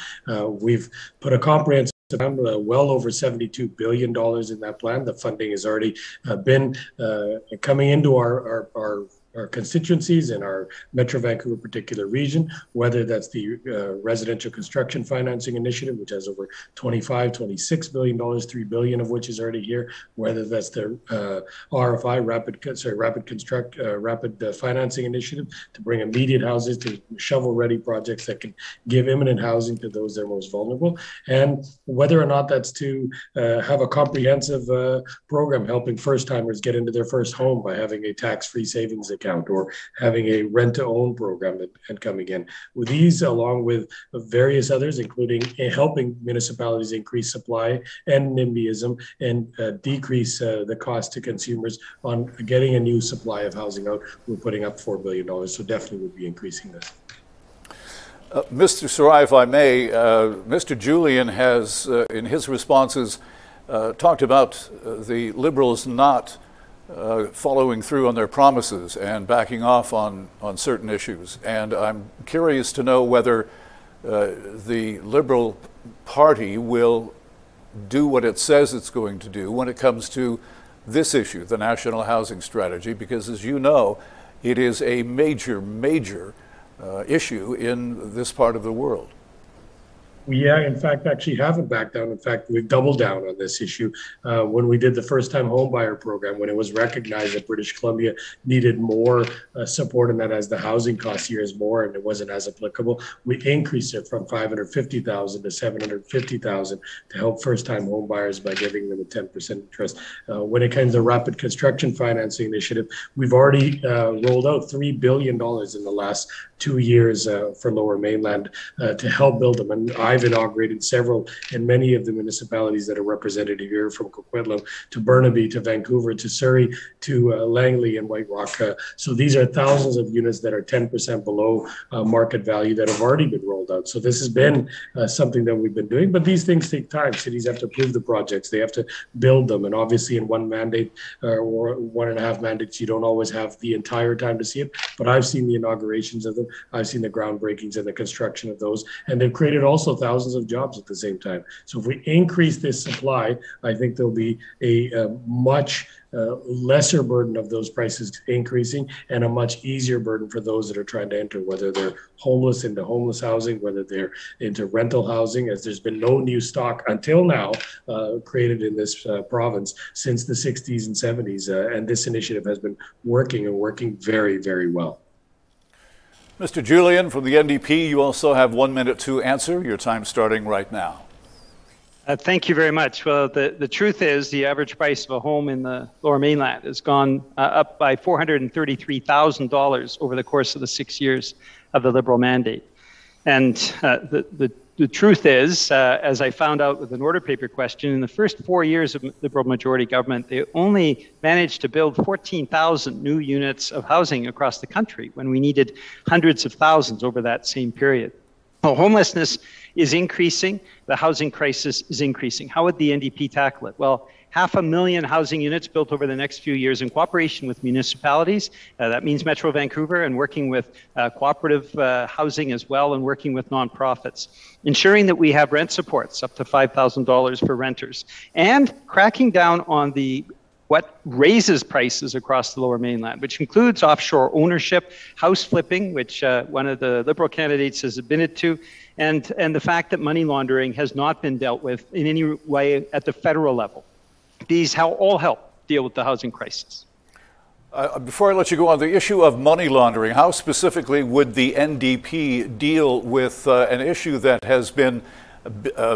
We've put a comprehensive plan, well over $72 billion in that plan. The funding has already been coming into our constituencies in our Metro Vancouver particular region, whether that's the residential construction financing initiative, which has over $26 billion, $3 billion of which is already here, whether that's the RFI, rapid financing initiative to bring immediate houses to shovel-ready projects that can give imminent housing to those that are most vulnerable, and whether or not that's to have a comprehensive program helping first-timers get into their first home by having a tax-free savings account or having a rent-to-own program and coming in. With these, along with various others, including helping municipalities increase supply and NIMBYism and decrease the cost to consumers on getting a new supply of housing out, we're putting up $4 billion. So definitely would be increasing this. Mr. Sarai, if I may, Mr. Julian has, in his responses, talked about the Liberals not following through on their promises and backing off on certain issues. And I'm curious to know whether the Liberal Party will do what it says it's going to do when it comes to this issue, the National Housing Strategy, because as you know, it is a major issue in this part of the world. We, in fact, actually haven't backed down. In fact, we've doubled down on this issue. When we did the first-time homebuyer program, when it was recognized that British Columbia needed more support and that as the housing cost here is more and it wasn't as applicable, we increased it from $550,000 to $750,000 to help first-time homebuyers by giving them a 10% interest. When it comes to rapid construction financing initiative, we've already rolled out $3 billion in the last 2 years for Lower Mainland to help build them. And I've inaugurated several in many of the municipalities that are represented here, from Coquitlam to Burnaby to Vancouver to Surrey to Langley and White Rock. So these are thousands of units that are 10% below market value that have already been rolled out. So this has been something that we've been doing, but these things take time. Cities have to approve the projects, they have to build them. And obviously in one mandate or 1.5 mandates, you don't always have the entire time to see it, but I've seen the inaugurations of them. I've seen the groundbreakings and the construction of those. And they've created also thousands of jobs at the same time. So if we increase this supply, I think there'll be a much lesser burden of those prices increasing and a much easier burden for those that are trying to enter, whether they're homeless into homeless housing, whether they're into rental housing, as there's been no new stock until now created in this province since the 60s and 70s. And this initiative has been working and working very, very well. Mr. Julian from the NDP, you also have 1 minute to answer. Your time starting right now. Thank you very much. Well, the truth is the average price of a home in the Lower Mainland has gone up by $433,000 over the course of the 6 years of the Liberal mandate. And the truth is, as I found out with an order paper question, in the first 4 years of Liberal majority government, they only managed to build 14,000 new units of housing across the country when we needed hundreds of thousands over that same period. Well, homelessness is increasing. The housing crisis is increasing. How would the NDP tackle it? Well, 500,000 housing units built over the next few years in cooperation with municipalities. That means Metro Vancouver, and working with cooperative housing as well, and working with nonprofits. Ensuring that we have rent supports up to $5,000 for renters, and cracking down on what raises prices across the Lower Mainland, which includes offshore ownership, house flipping, which one of the Liberal candidates has admitted to, and the fact that money laundering has not been dealt with in any way at the federal level. These all help deal with the housing crisis. Before I let you go on, the issue of money laundering, how specifically would the NDP deal with an issue that has been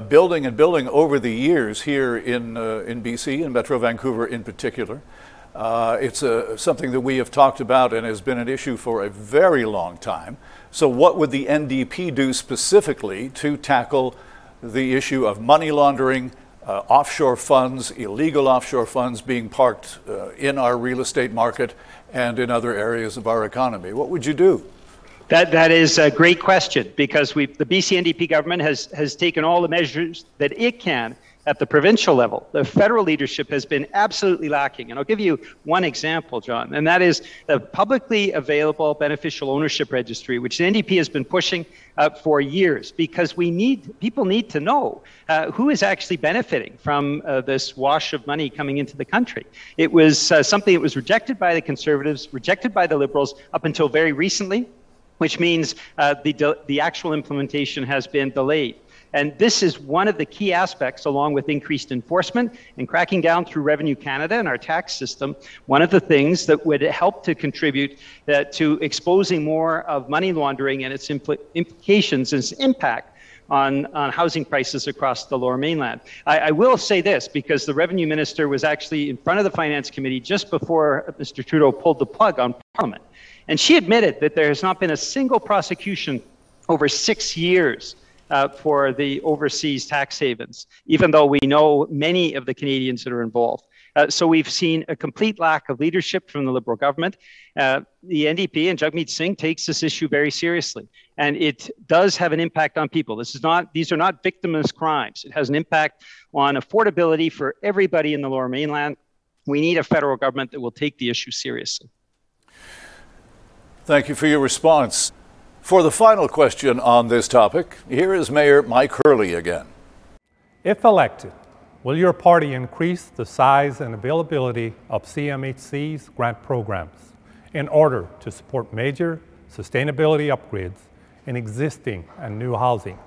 building and building over the years here in BC, in Metro Vancouver in particular? It's something that we have talked about and has been an issue for a very long time. So what would the NDP do specifically to tackle the issue of money laundering, offshore funds, illegal offshore funds being parked in our real estate market and in other areas of our economy? What would you do? That is a great question, because the BC NDP government has taken all the measures that it can at the provincial level. The federal leadership has been absolutely lacking. And I'll give you one example, John, and that is the publicly available beneficial ownership registry, which the NDP has been pushing for years, because people need to know who is actually benefiting from this wash of money coming into the country. It was something that was rejected by the Conservatives, rejected by the Liberals up until very recently, which means the actual implementation has been delayed. And this is one of the key aspects, along with increased enforcement and cracking down through Revenue Canada and our tax system, one of the things that would help to contribute to exposing more of money laundering and its implications and its impact on housing prices across the Lower Mainland. I will say this, because the Revenue Minister was actually in front of the Finance Committee just before Mr. Trudeau pulled the plug on Parliament. And she admitted that there has not been a single prosecution over 6 years for the overseas tax havens, even though we know many of the Canadians that are involved. So we've seen a complete lack of leadership from the Liberal government. The NDP and Jagmeet Singh takes this issue very seriously, and it does have an impact on people. These are not victimless crimes. It has an impact on affordability for everybody in the Lower Mainland. We need a federal government that will take the issue seriously. Thank you for your response. For the final question on this topic, here is Mayor Mike Hurley again. If elected, will your party increase the size and availability of CMHC's grant programs in order to support major sustainability upgrades in existing and new housing,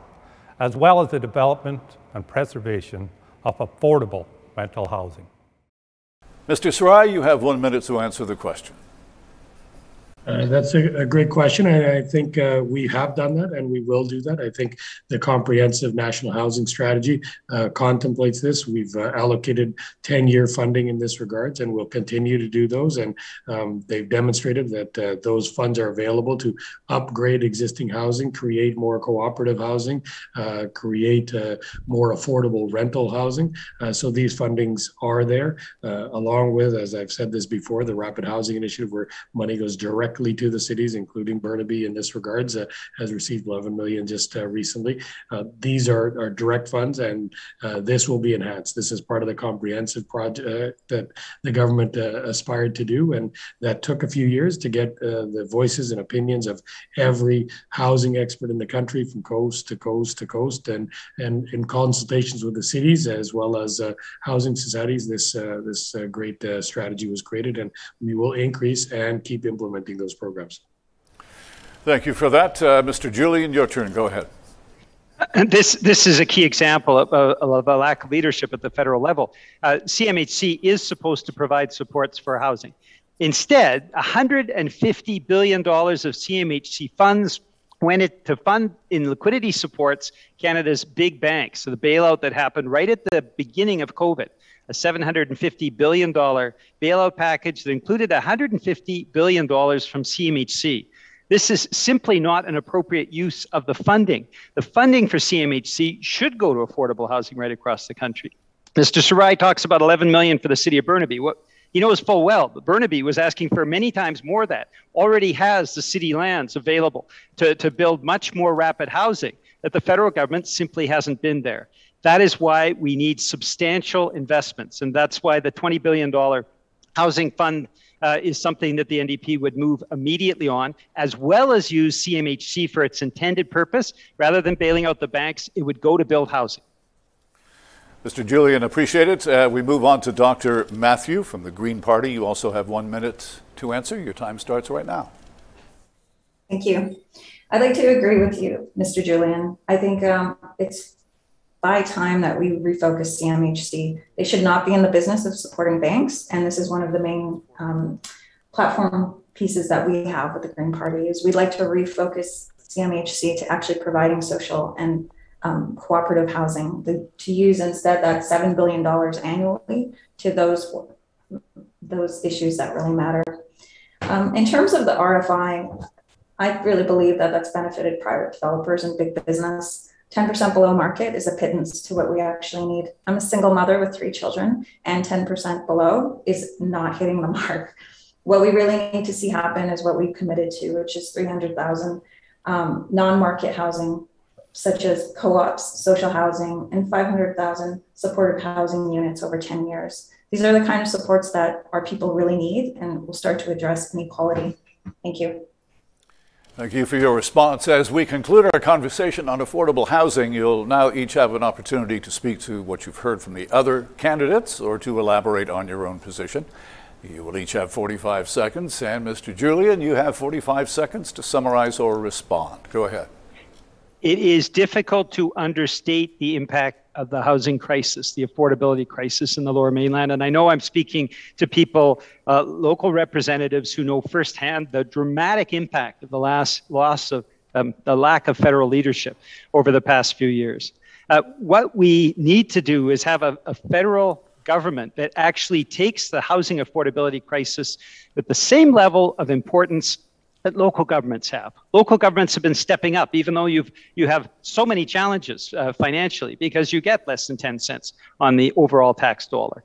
as well as the development and preservation of affordable rental housing? Mr. Sarai, you have 1 minute to answer the question. That's a great question. And I think we have done that, and we will do that. I think the comprehensive national housing strategy contemplates this. We've allocated 10-year funding in this regards, and we'll continue to do those. And they've demonstrated that those funds are available to upgrade existing housing, create more cooperative housing, create more affordable rental housing. So these fundings are there, along with, as I've said this before, the Rapid Housing Initiative, where money goes directly directly to the cities, including Burnaby in this regards, has received 11 million just recently. These are direct funds, and this will be enhanced. This is part of the comprehensive project that the government aspired to do, and that took a few years to get the voices and opinions of every housing expert in the country from coast to coast to coast, and in consultations with the cities as well as housing societies, this great strategy was created, and we will increase and keep implementing those programs. Thank you for that. Mr. Julian, your turn. Go ahead. This is a key example of a lack of leadership at the federal level. CMHC is supposed to provide supports for housing. Instead, $150 billion of CMHC funds went to fund in liquidity supports Canada's big banks. So the bailout that happened right at the beginning of COVID, a $750 billion bailout package that included $150 billion from CMHC. This is simply not an appropriate use of the funding. The funding for CMHC should go to affordable housing right across the country. Mr. Sarai talks about 11 million for the city of Burnaby. What he knows full well, but Burnaby was asking for many times more that already has the city lands available to build much more rapid housing, that the federal government simply hasn't been there. That is why we need substantial investments, and that's why the $20 billion housing fund is something that the NDP would move immediately on, as well as use CMHC for its intended purpose. Rather than bailing out the banks, it would go to build housing. Mr. Julian, appreciate it. We move on to Dr. Matthew from the Green Party. You also have 1 minute to answer. Your time starts right now. Thank you. I'd like to agree with you, Mr. Julian. I think it's by time that we refocus CMHC. They should not be in the business of supporting banks, and this is one of the main platform pieces that we have with the Green Party. Is we'd like to refocus CMHC to actually providing social and cooperative housing, to use instead that $7 billion annually to those issues that really matter. In terms of the RFI, I really believe that that's benefited private developers and big business. 10% below market is a pittance to what we actually need. I'm a single mother with 3 children, and 10% below is not hitting the mark. What we really need to see happen is what we've committed to, which is 300,000 non-market housing, such as co-ops, social housing, and 500,000 supportive housing units over 10 years. These are the kind of supports that our people really need, and will start to address inequality. Thank you. Thank you for your response. As we conclude our conversation on affordable housing, you'll now each have an opportunity to speak to what you've heard from the other candidates or to elaborate on your own position. You will each have 45 seconds, and Mr. Julian, you have 45 seconds to summarize or respond. Go ahead. It is difficult to understate the impact of the housing crisis, the affordability crisis in the Lower Mainland. And I know I'm speaking to people, local representatives who know firsthand the dramatic impact of the the lack of federal leadership over the past few years. What we need to do is have a federal government that actually takes the housing affordability crisis with the same level of importance that local governments have. Local governments have been stepping up, even though you have so many challenges financially, because you get less than 10 cents on the overall tax dollar.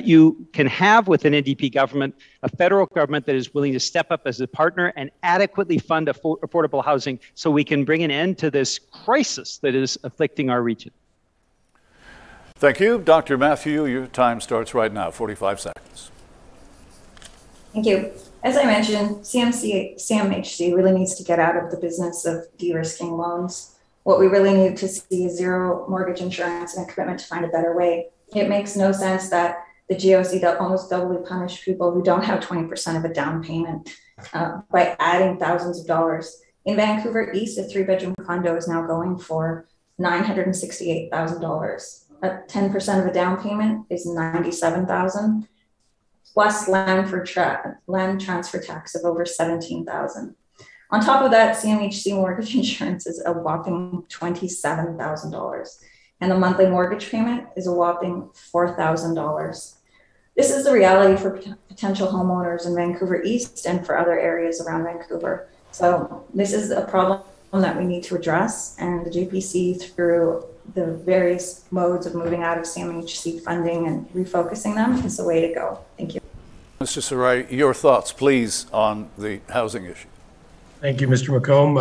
You can have with an NDP government a federal government that is willing to step up as a partner and adequately fund affordable housing, so we can bring an end to this crisis that is afflicting our region. Thank you. Dr. Matthew, your time starts right now, 45 seconds. Thank you. As I mentioned, CMHC really needs to get out of the business of de-risking loans. What we really need to see is zero mortgage insurance and a commitment to find a better way. It makes no sense that the GOC almost doubly punish people who don't have 20% of a down payment by adding thousands of dollars. In Vancouver East, a 3-bedroom condo is now going for $968,000. 10% of a down payment is $97,000. Plus land transfer tax of over $17,000. On top of that, CMHC mortgage insurance is a whopping $27,000, and the monthly mortgage payment is a whopping $4,000. This is the reality for potential homeowners in Vancouver East and for other areas around Vancouver. So this is a problem that we need to address, and the GPC, through the various modes of moving out of CMHC funding and refocusing them, is the way to go. Thank you. Mr. Sarai, your thoughts, please, on the housing issue. Thank you, Mr. McComb.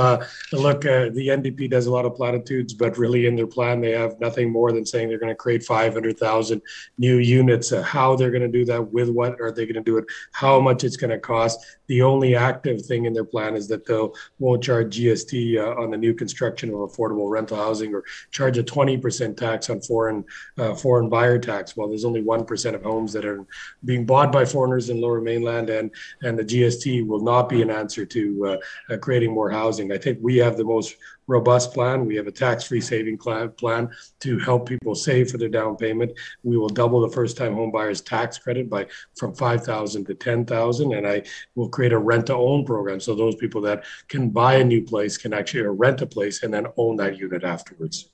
Look, the NDP does a lot of platitudes, but really in their plan, they have nothing more than saying they're going to create 500,000 new units. How they're going to do that, with what are they going to do it, how much it's going to cost. The only active thing in their plan is that they won't charge GST on the new construction of affordable rental housing, or charge a 20% tax on foreign buyer tax. Well, there's only 1% of homes that are being bought by foreigners in Lower Mainland, and the GST will not be an answer to creating more housing. I think we have the most robust plan. We have a tax-free saving plan to help people save for their down payment. We will double the first-time home buyers tax credit from $5,000 to $10,000, and I will create a rent-to-own program, so those people that can buy a new place can actually rent a place and then own that unit afterwards.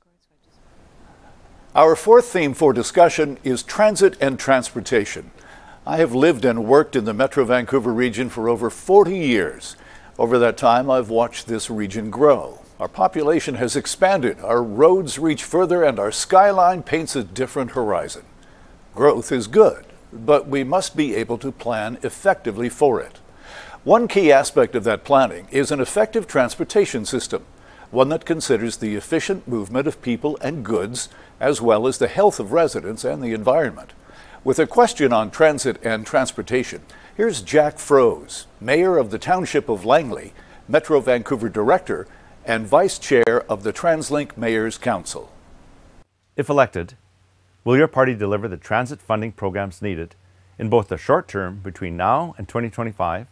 Our fourth theme for discussion is transit and transportation. I have lived and worked in the Metro Vancouver region for over 40 years. Over that time, I've watched this region grow. Our population has expanded, our roads reach further, and our skyline paints a different horizon. Growth is good, but we must be able to plan effectively for it. One key aspect of that planning is an effective transportation system, one that considers the efficient movement of people and goods, as well as the health of residents and the environment. With a question on transit and transportation, here's Jack Froese, Mayor of the Township of Langley, Metro Vancouver Director, and Vice Chair of the TransLink Mayor's Council. If elected, will your party deliver the transit funding programs needed in both the short term between now and 2025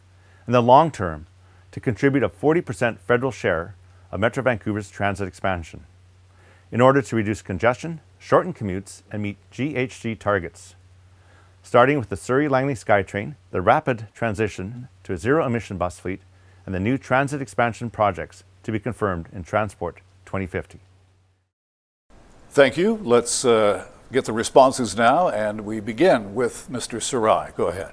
and the long term to contribute a 40% federal share of Metro Vancouver's transit expansion in order to reduce congestion, shorten commutes, and meet GHG targets? Starting with the Surrey-Langley SkyTrain, the rapid transition to a zero-emission bus fleet, and the new transit expansion projects to be confirmed in Transport 2050. Thank you. Let's get the responses now, and we begin with Mr. Sarai. Go ahead.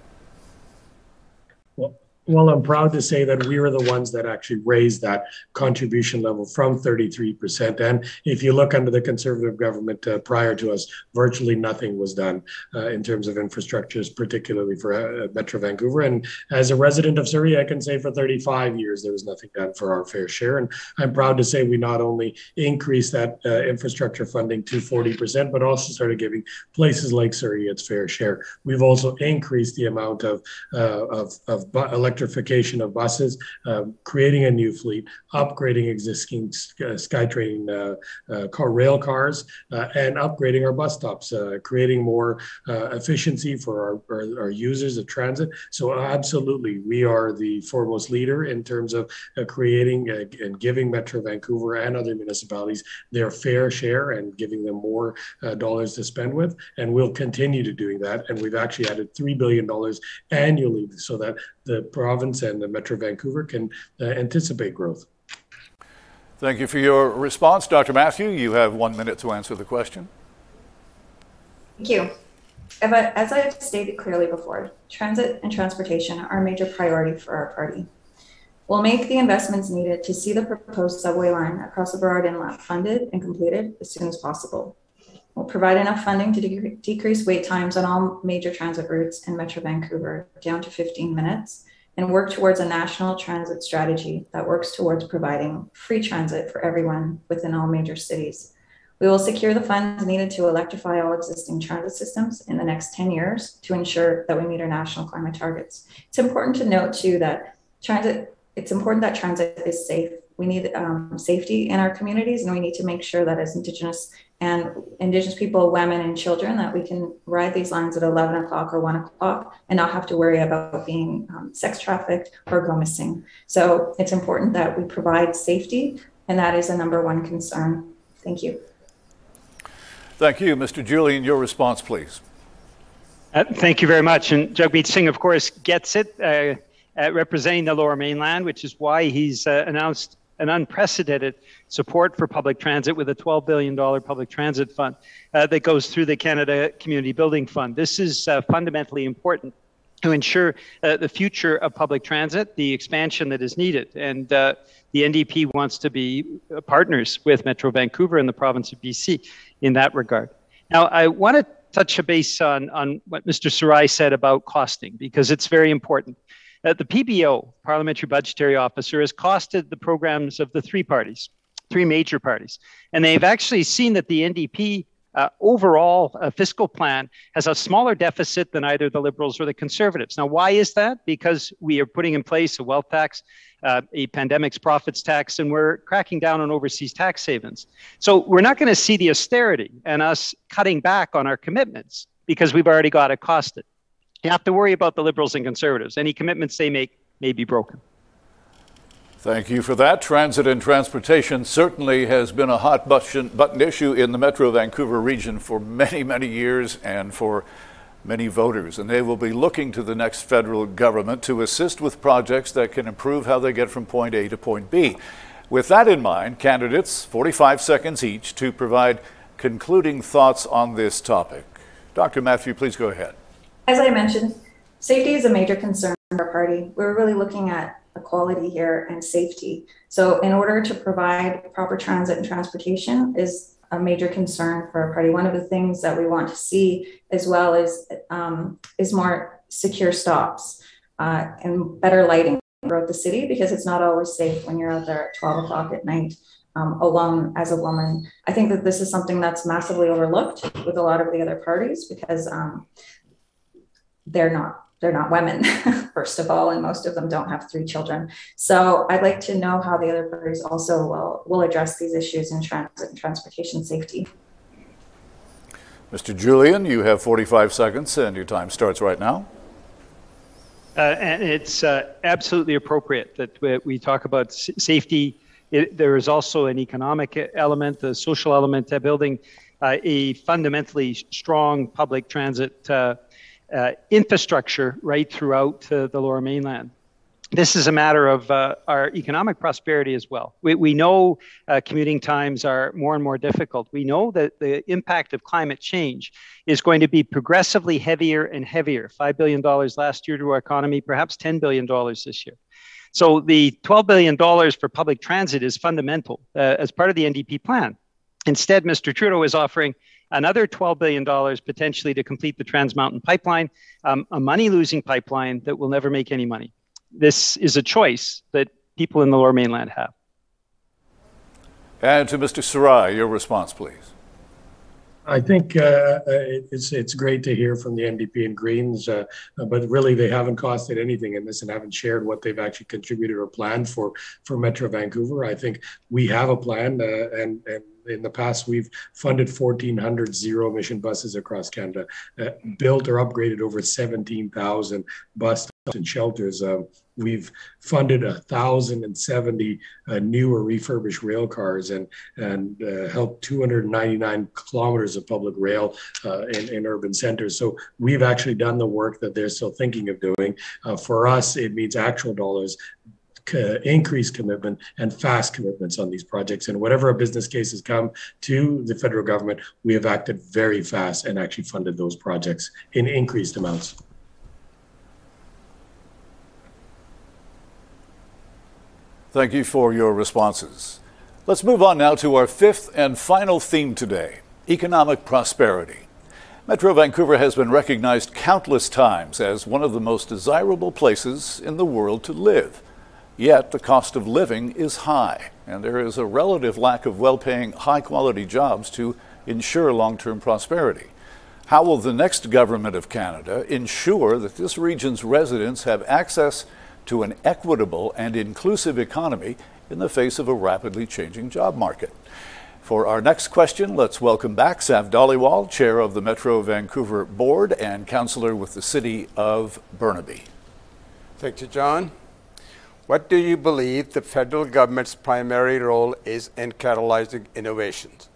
Well, I'm proud to say that we were the ones that actually raised that contribution level from 33%. And if you look under the Conservative government prior to us, virtually nothing was done in terms of infrastructures, particularly for Metro Vancouver. And as a resident of Surrey, I can say for 35 years, there was nothing done for our fair share. And I'm proud to say we not only increased that infrastructure funding to 40%, but also started giving places like Surrey its fair share. We've also increased the amount of electrification of buses, creating a new fleet, upgrading existing SkyTrain rail cars, and upgrading our bus stops, creating more efficiency for our users of transit. So absolutely, we are the foremost leader in terms of creating and giving Metro Vancouver and other municipalities their fair share and giving them more dollars to spend with. And we'll continue to doing that. And we've actually added $3 billion annually so that the province and the Metro Vancouver can anticipate growth. Thank you for your response. Dr. Matthew, you have 1 minute to answer the question. Thank you. As I have stated clearly before, transit and transportation are a major priority for our party. We'll make the investments needed to see the proposed subway line across the Burrard Inlet funded and completed as soon as possible. We'll provide enough funding to decrease wait times on all major transit routes in Metro Vancouver down to 15 minutes and work towards a national transit strategy that works towards providing free transit for everyone within all major cities. We will secure the funds needed to electrify all existing transit systems in the next 10 years to ensure that we meet our national climate targets. It's important to note too that it's important that transit is safe. We need safety in our communities, and we need to make sure that as Indigenous people, women and children, that we can ride these lines at 11 o'clock or 1 o'clock and not have to worry about being sex trafficked or go missing. So it's important that we provide safety, and that is the #1 concern. Thank you. Thank you. Mr. Julian, your response, please. Thank you very much. And Jagmeet Singh, of course, gets it, representing the Lower Mainland, which is why he's announced an unprecedented support for public transit with a $12 billion public transit fund that goes through the Canada Community Building Fund. This is fundamentally important to ensure the future of public transit, the expansion that is needed. And the NDP wants to be partners with Metro Vancouver and the province of BC in that regard. Now, I want to touch a base on what Mr. Sarai said about costing, because it's very important. The PBO, Parliamentary Budgetary Officer, has costed the programs of the three major parties. And they've actually seen that the NDP overall fiscal plan has a smaller deficit than either the Liberals or the Conservatives. Now, why is that? Because we are putting in place a wealth tax, a pandemic's profits tax, and we're cracking down on overseas tax havens. So we're not going to see the austerity and us cutting back on our commitments because we've already got it costed. You have to worry about the Liberals and Conservatives. Any commitments they make may be broken. Thank you for that. Transit and transportation certainly has been a hot button issue in the Metro Vancouver region for many, many years and for many voters. And they will be looking to the next federal government to assist with projects that can improve how they get from point A to point B. With that in mind, candidates, 45 seconds each to provide concluding thoughts on this topic. Dr. Matthew, please go ahead. As I mentioned, safety is a major concern for our party. We're really looking at equality here and safety. So in order to provide proper transit and transportation is a major concern for our party. One of the things that we want to see as well is more secure stops and better lighting throughout the city, because it's not always safe when you're out there at 12 o'clock at night alone as a woman. I think that this is something that's massively overlooked with a lot of the other parties because they're not women, first of all, and most of them don't have 3 children. So I'd like to know how the other parties also will address these issues in transit and transportation safety. Mr. Julian, you have 45 seconds and your time starts right now. And it's absolutely appropriate that we talk about safety. There is also an economic element, a social element, building a fundamentally strong public transit infrastructure right throughout the Lower Mainland. This is a matter of our economic prosperity as well. We know commuting times are more and more difficult. We know that the impact of climate change is going to be progressively heavier and heavier. $5 billion last year to our economy, perhaps $10 billion this year. So the $12 billion for public transit is fundamental as part of the NDP plan. Instead, Mr. Trudeau is offering another $12 billion potentially to complete the Trans Mountain pipeline, a money-losing pipeline that will never make any money. This is a choice that people in the Lower Mainland have. And to Mr. Sarai, your response, please. I think it's great to hear from the NDP and Greens, but really they haven't costed anything in this and haven't shared what they've actually contributed or planned for Metro Vancouver. I think we have a plan, and in the past we've funded 1,400 zero-emission buses across Canada, built or upgraded over 17,000 bus stops and shelters. We've funded 1,070 new or refurbished rail cars and helped 299 kilometers of public rail in urban centers. So we've actually done the work that they're still thinking of doing. For us, it means actual dollars, increased commitment and fast commitments on these projects. And whatever our business cases come to the federal government, we have acted very fast and actually funded those projects in increased amounts. Thank you for your responses. Let's move on now to our fifth and final theme today, economic prosperity. Metro Vancouver has been recognized countless times as one of the most desirable places in the world to live. Yet the cost of living is high, and there is a relative lack of well-paying, high-quality jobs to ensure long-term prosperity. How will the next government of Canada ensure that this region's residents have access to an equitable and inclusive economy in the face of a rapidly changing job market? For our next question, let's welcome back Sept Dhaliwal, Chair of the Metro Vancouver Board and Councillor with the City of Burnaby. Thank you, John. What do you believe the federal government's primary role is in catalyzing innovations?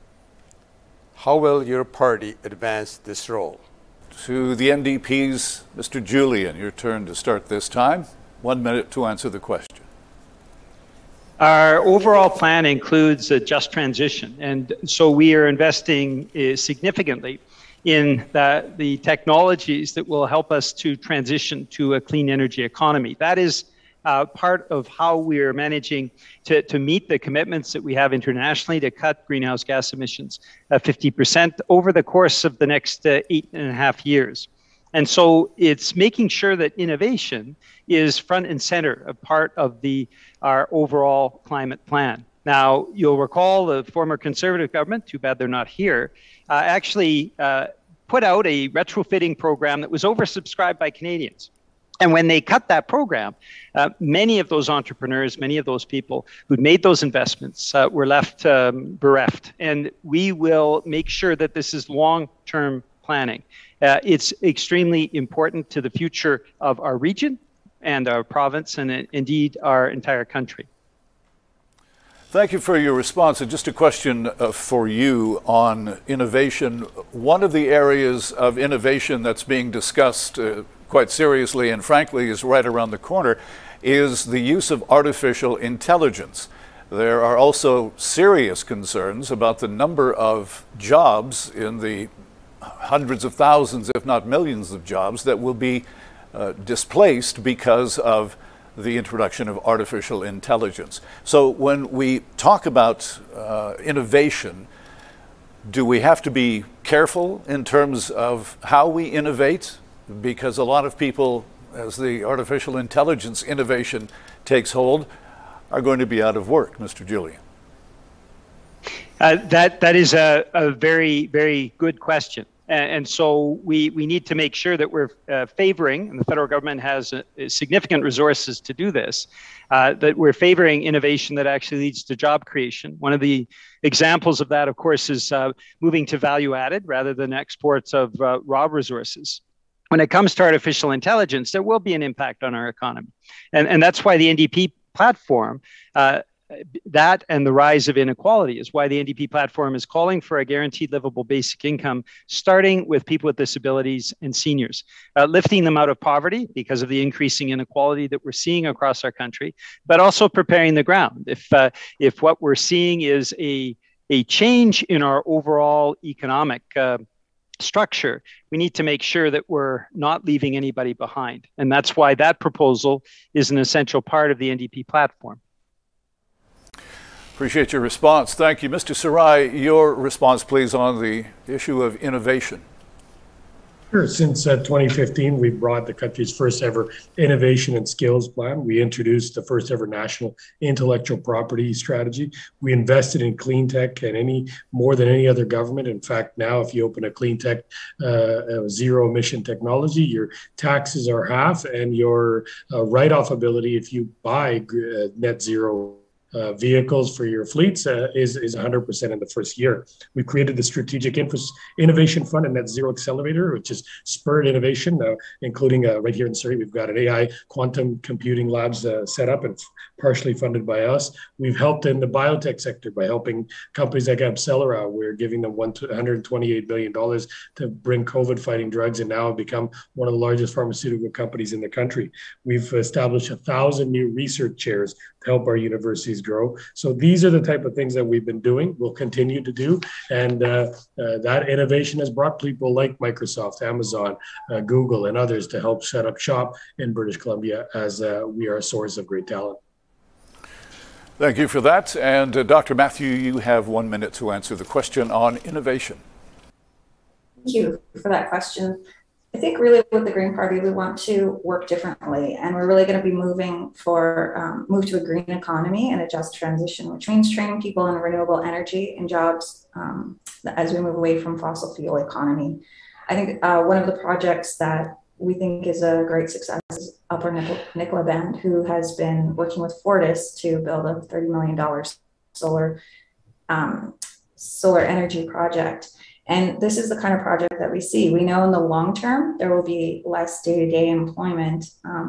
How will your party advance this role? To the NDP's Mr. Julian, your turn to start this time. 1 minute to answer the question. Our overall plan includes a just transition, and so we are investing significantly in the technologies that will help us to transition to a clean energy economy. That is part of how we're managing to meet the commitments that we have internationally to cut greenhouse gas emissions 50% over the course of the next 8.5 years. And so it's making sure that innovation is front and center, a part of our overall climate plan. Now, you'll recall the former Conservative government, too bad they're not here, actually put out a retrofitting program that was oversubscribed by Canadians. And when they cut that program, many of those entrepreneurs, many of those people who'd made those investments were left bereft. And we will make sure that this is long-term planning. It's extremely important to the future of our region and our province and indeed our entire country. Thank you for your response. And just a question for you on innovation. One of the areas of innovation that's being discussed quite seriously and frankly is right around the corner is the use of artificial intelligence. There are also serious concerns about the number of jobs in the hundreds of thousands, if not millions of jobs that will be displaced because of the introduction of artificial intelligence. So when we talk about innovation, do we have to be careful in terms of how we innovate? Because a lot of people, as the artificial intelligence innovation takes hold, are going to be out of work, Mr. Julian. That is a very, very good question. And so we need to make sure that we're favoring, and the federal government has significant resources to do this, that we're favoring innovation that actually leads to job creation. One of the examples of that, of course, is moving to value added rather than exports of raw resources. When it comes to artificial intelligence, there will be an impact on our economy. And that's why the NDP platform, that and the rise of inequality is why the NDP platform is calling for a guaranteed livable basic income, starting with people with disabilities and seniors, lifting them out of poverty because of the increasing inequality that we're seeing across our country, but also preparing the ground. If what we're seeing is a change in our overall economic structure, we need to make sure that we're not leaving anybody behind. And that's why that proposal is an essential part of the NDP platform. Appreciate your response. Thank you. Mr. Sarai, your response, please, on the issue of innovation. Sure. Since 2015, we brought the country's first ever innovation and skills plan. We introduced the first ever national intellectual property strategy. We invested in clean tech and more than any other government. In fact, now if you open a clean tech zero emission technology, your taxes are half and your write-off ability if you buy net zero vehicles for your fleets is 100% in the first year. We've created the Strategic Innovation Fund and Net Zero Accelerator, which has spurred innovation, including right here in Surrey. We've got an AI quantum computing labs set up and partially funded by us. We've helped in the biotech sector by helping companies like AbCellera. We're giving them $128 billion to bring COVID fighting drugs and now have become one of the largest pharmaceutical companies in the country. We've established 1,000 new research chairs to help our universities grow. So these are the type of things that we've been doing, we'll continue to do. And that innovation has brought people like Microsoft, Amazon, Google, and others to help set up shop in British Columbia as we are a source of great talent. Thank you for that. And Dr. Matthew, you have 1 minute to answer the question on innovation. Thank you for that question. I think really with the Green Party, we want to work differently, and we're really going to be moving move to a green economy and a just transition, which means training people in renewable energy and jobs as we move away from fossil fuel economy. I think one of the projects that we think is a great success is Upper Nicola Band, who has been working with Fortis to build a $30 million solar energy project. And this is the kind of project that we see. We know in the long term, there will be less day-to-day employment.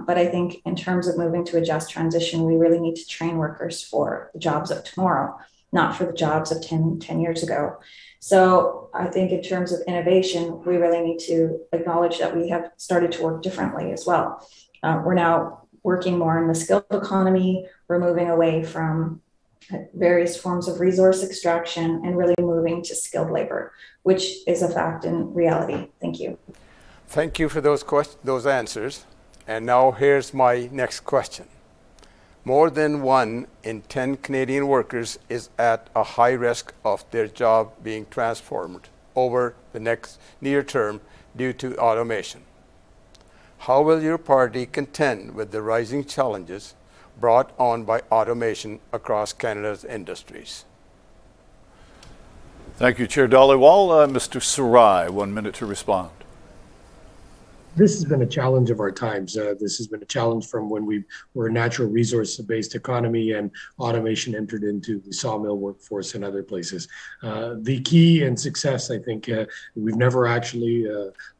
But I think in terms of moving to a just transition, we really need to train workers for the jobs of tomorrow, not for the jobs of 10 years ago. So I think in terms of innovation, we really need to acknowledge that we have started to work differently as well. We're now working more in the skilled economy. We're moving away from various forms of resource extraction and really moving to skilled labor, which is a fact in reality. Thank you. Thank you for those answers. And now here's my next question. More than 1 in 10 Canadian workers is at a high risk of their job being transformed over the next near term due to automation. How will your party contend with the rising challenges brought on by automation across Canada's industries? Thank you, Chair Dhaliwal. Mr. Sarai, 1 minute to respond. This has been a challenge of our times. This has been a challenge from when we were a natural resource-based economy and automation entered into the sawmill workforce and other places. The key and success, I think, we've never actually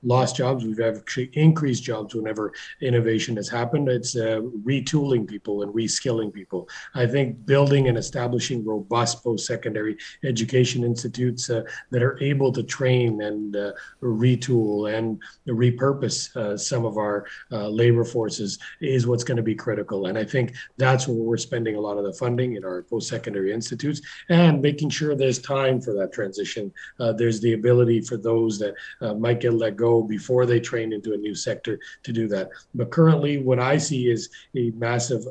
lost jobs. We've actually increased jobs whenever innovation has happened. It's retooling people and reskilling people. I think building and establishing robust post-secondary education institutes that are able to train and retool and repurpose some of our labor forces is what's going to be critical. And I think that's where we're spending a lot of the funding in our post-secondary institutes and making sure there's time for that transition. There's the ability for those that might get let go before they train into a new sector to do that. But currently what I see is a massive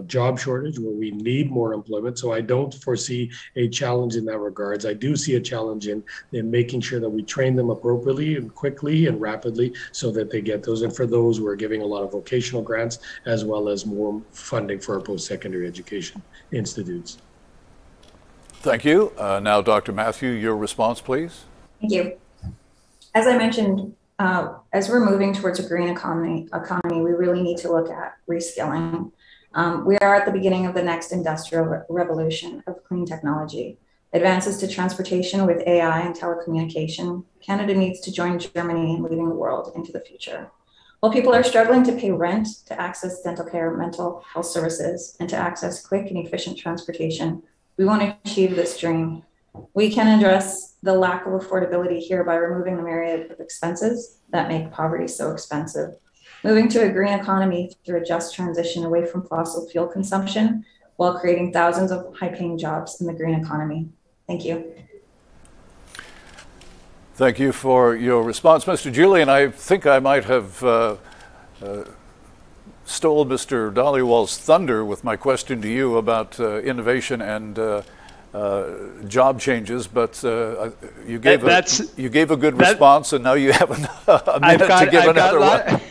job shortage where we need more employment. So I don't foresee a challenge in that regards. I do see a challenge in making sure that we train them appropriately and quickly and rapidly so that they get those. And for those, we're giving a lot of vocational grants as well as more funding for our post-secondary education institutes. Thank you. Now, Dr. Matthew, your response, please. Thank you. As I mentioned, as we're moving towards a green economy, we really need to look at reskilling. We are at the beginning of the next industrial revolution of clean technology. Advances to transportation with AI and telecommunication, Canada needs to join Germany in leading the world into the future. While people are struggling to pay rent, to access dental care, mental health services, and to access quick and efficient transportation, we want to achieve this dream. We can address the lack of affordability here by removing the myriad of expenses that make poverty so expensive. Moving to a green economy through a just transition away from fossil fuel consumption while creating thousands of high-paying jobs in the green economy. Thank you. Thank you for your response. Mr. Julian, I think I might have stole Mr. Dhaliwal's thunder with my question to you about innovation and job changes, but you gave a good response, and now you have a minute to give another one.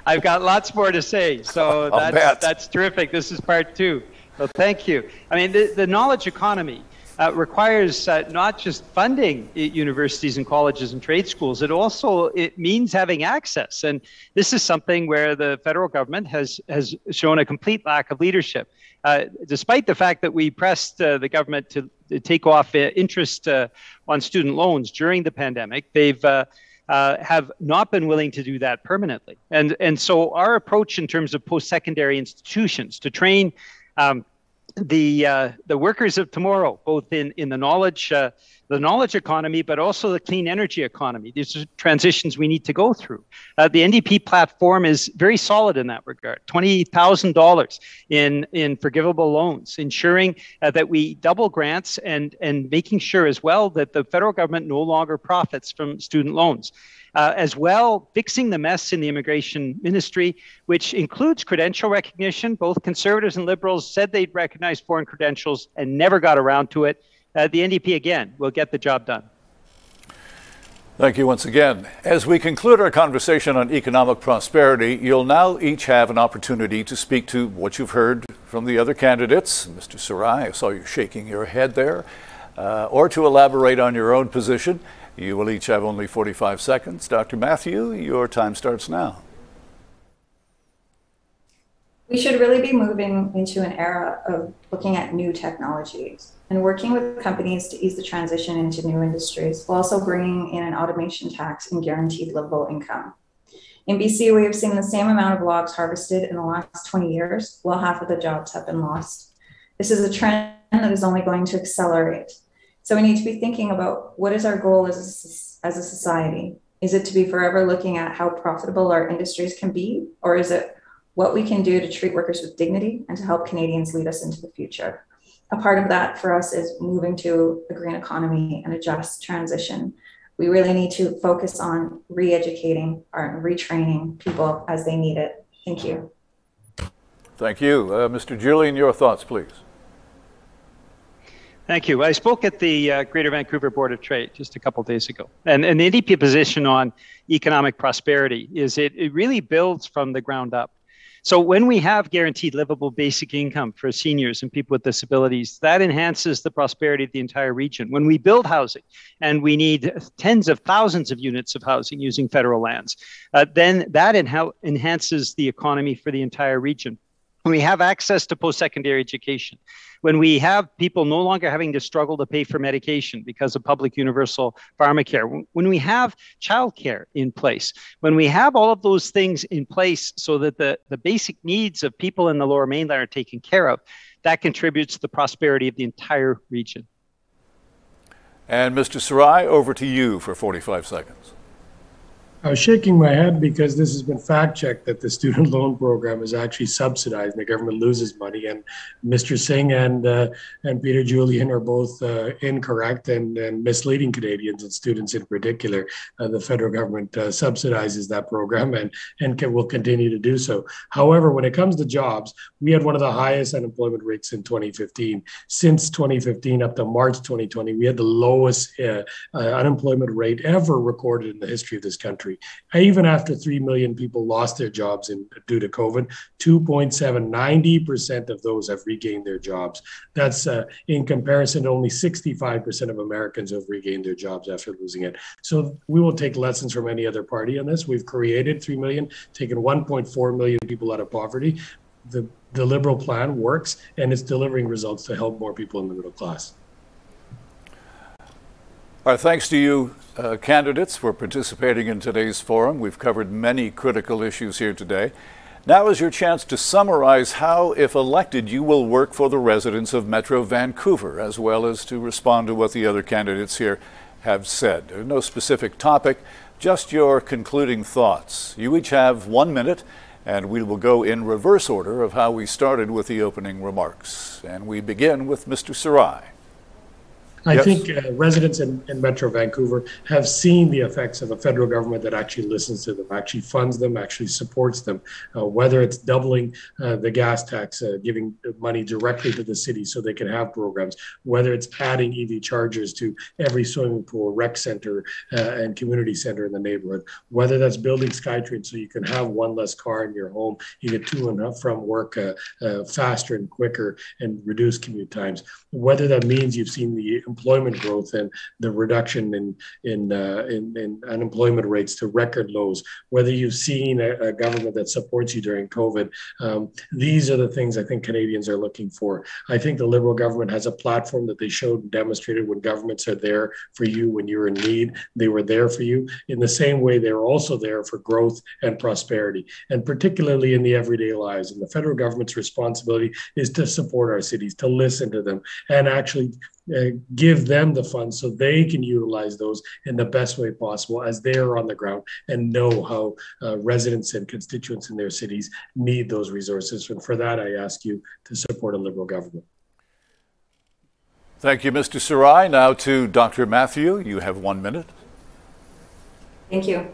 I've got lots more to say, so that's terrific. This is part 2. So thank you. I mean, the knowledge economy requires not just funding universities and colleges and trade schools. It means having access, and this is something where the federal government has shown a complete lack of leadership. Despite the fact that we pressed the government to take off interest on student loans during the pandemic, they've have not been willing to do that permanently. And so our approach in terms of post-secondary institutions to train the workers of tomorrow, both in the knowledge economy, but also the clean energy economy. These are transitions we need to go through. The NDP platform is very solid in that regard. $20,000 in forgivable loans, ensuring that we double grants and making sure as well that the federal government no longer profits from student loans. As well, fixing the mess in the immigration ministry, which includes credential recognition. Both Conservatives and Liberals said they'd recognize foreign credentials and never got around to it. The NDP, again, will get the job done. Thank you once again. As we conclude our conversation on economic prosperity, you'll now each have an opportunity to speak to what you've heard from the other candidates. Mr. Sarai, I saw you shaking your head there, or to elaborate on your own position. You will each have only 45 seconds. Dr. Matthew, your time starts now. We should really be moving into an era of looking at new technologies and working with companies to ease the transition into new industries, while also bringing in an automation tax and guaranteed livable income. In BC, we have seen the same amount of logs harvested in the last 20 years, while half of the jobs have been lost. This is a trend that is only going to accelerate. So we need to be thinking about what is our goal as a society. Is it to be forever looking at how profitable our industries can be, or is it what we can do to treat workers with dignity and to help Canadians lead us into the future? A part of that for us is moving to a green economy and a just transition. We really need to focus on re-educating or retraining people as they need it. Thank you. Thank you. Mr. Julian, your thoughts, please. Thank you. I spoke at the Greater Vancouver Board of Trade just a couple of days ago. And the NDP position on economic prosperity is it really builds from the ground up. So when we have guaranteed livable basic income for seniors and people with disabilities, that enhances the prosperity of the entire region. When we build housing, and we need tens of thousands of units of housing using federal lands, then that enhances the economy for the entire region. When we have access to post-secondary education, when we have people no longer having to struggle to pay for medication because of public universal pharmacare, when we have childcare in place, when we have all of those things in place so that the basic needs of people in the Lower Mainland are taken care of, that contributes to the prosperity of the entire region. And Mr. Sarai, over to you for 45 seconds. I was shaking my head because this has been fact-checked that the student loan program is actually subsidized and the government loses money. And Mr. Singh and Peter Julian are both incorrect and misleading Canadians and students in particular. The federal government subsidizes that program and will continue to do so. However, when it comes to jobs, we had one of the highest unemployment rates in 2015. Since 2015 up to March 2020, we had the lowest unemployment rate ever recorded in the history of this country. Even after 3 million people lost their jobs due to COVID, 90% of those have regained their jobs. That's in comparison to only 65% of Americans who have regained their jobs after losing it. So we will take lessons from any other party on this. We've created 3 million, taken 1.4 million people out of poverty. The Liberal plan works and it's delivering results to help more people in the middle class. Our thanks to you, candidates, for participating in today's forum. We've covered many critical issues here today. Now is your chance to summarize how, if elected, you will work for the residents of Metro Vancouver, as well as to respond to what the other candidates here have said. There's no specific topic, just your concluding thoughts. You each have 1 minute, and we will go in reverse order of how we started with the opening remarks. And we begin with Mr. Sarai. I think residents in Metro Vancouver have seen the effects of a federal government that actually listens to them, actually funds them, actually supports them, whether it's doubling the gas tax, giving money directly to the city so they can have programs, whether it's adding EV chargers to every swimming pool, rec center, and community center in the neighborhood, whether that's building SkyTrain so you can have one less car in your home, you get to and from work faster and quicker and reduce commute times, whether that means you've seen the employment growth and the reduction in unemployment rates to record lows, whether you've seen a government that supports you during COVID. These are the things I think Canadians are looking for. I think the Liberal government has a platform that they showed and demonstrated when governments are there for you when you're in need. They were there for you. In the same way, they're also there for growth and prosperity, and particularly in the everyday lives. And the federal government's responsibility is to support our cities, to listen to them, and actually give them the funds so they can utilize those in the best way possible as they're on the ground and know how residents and constituents in their cities need those resources. And for that, I ask you to support a Liberal government. Thank you, Mr. Sarai. Now to Dr. Matthew. You have 1 minute. Thank you.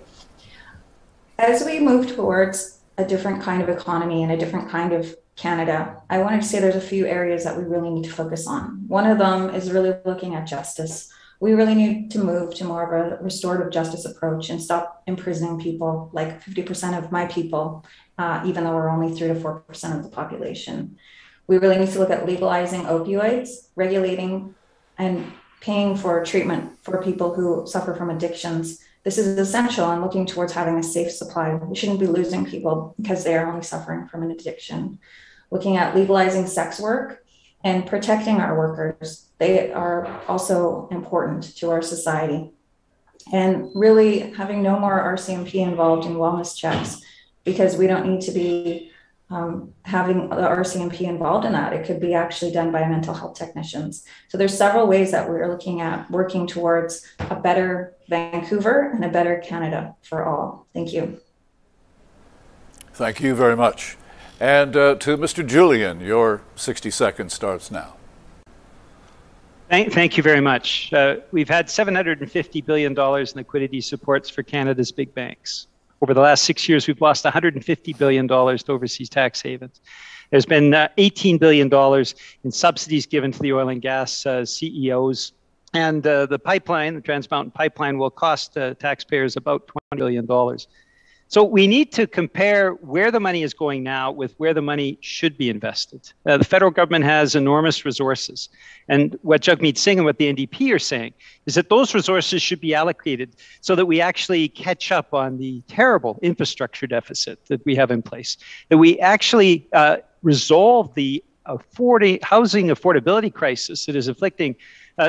As we move towards a different kind of economy and a different kind of Canada, I wanted to say there's a few areas that we really need to focus on. One of them is really looking at justice. We really need to move to more of a restorative justice approach and stop imprisoning people, like 50% of my people, even though we're only 3 to 4% of the population. We really need to look at legalizing opioids, regulating and paying for treatment for people who suffer from addictions. This is essential and looking towards having a safe supply. We shouldn't be losing people because they are only suffering from an addiction. Looking at legalizing sex work and protecting our workers. They are also important to our society. And really having no more RCMP involved in wellness checks, because we don't need to be having the RCMP involved in that. It could be actually done by mental health technicians. So there's several ways that we're looking at working towards a better Vancouver and a better Canada for all. Thank you. Thank you very much. And to Mr. Julian, your 60 seconds starts now. Thank you very much. We've had $750 billion in liquidity supports for Canada's big banks. Over the last 6 years, we've lost $150 billion to overseas tax havens. There's been $18 billion in subsidies given to the oil and gas CEOs. And the pipeline, the Trans Mountain Pipeline, will cost taxpayers about $20 billion. So we need to compare where the money is going now with where the money should be invested. The federal government has enormous resources. And what Jagmeet Singh and what the NDP are saying is that those resources should be allocated so that we actually catch up on the terrible infrastructure deficit that we have in place, that we actually resolve the housing affordability crisis that is afflicting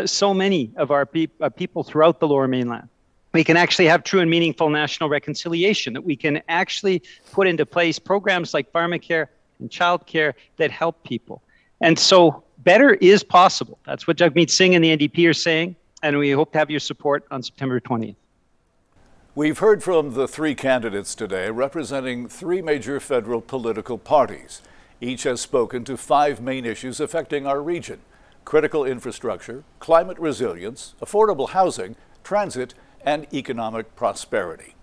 so many of our people throughout the Lower Mainland. We can actually have true and meaningful national reconciliation, that we can actually put into place programs like pharmacare and childcare that help people. And so better is possible. That's what Jagmeet Singh and the NDP are saying, and we hope to have your support on September 20th. We've heard from the three candidates today representing three major federal political parties. Each has spoken to 5 main issues affecting our region: critical infrastructure, climate resilience, affordable housing, transit, and economic prosperity.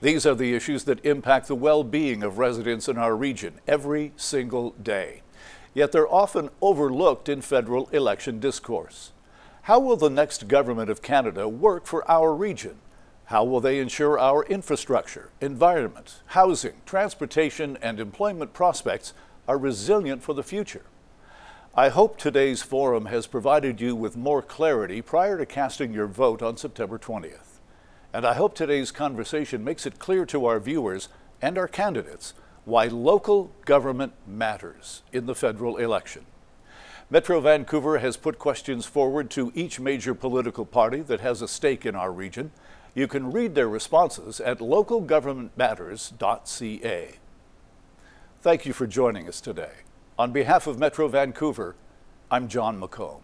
These are the issues that impact the well-being of residents in our region every single day. Yet they're often overlooked in federal election discourse. How will the next government of Canada work for our region? How will they ensure our infrastructure, environment, housing, transportation, and employment prospects are resilient for the future? I hope today's forum has provided you with more clarity prior to casting your vote on September 20th. And I hope today's conversation makes it clear to our viewers and our candidates why local government matters in the federal election. Metro Vancouver has put questions forward to each major political party that has a stake in our region. You can read their responses at localgovernmentmatters.ca. Thank you for joining us today. On behalf of Metro Vancouver, I'm Jon McComb.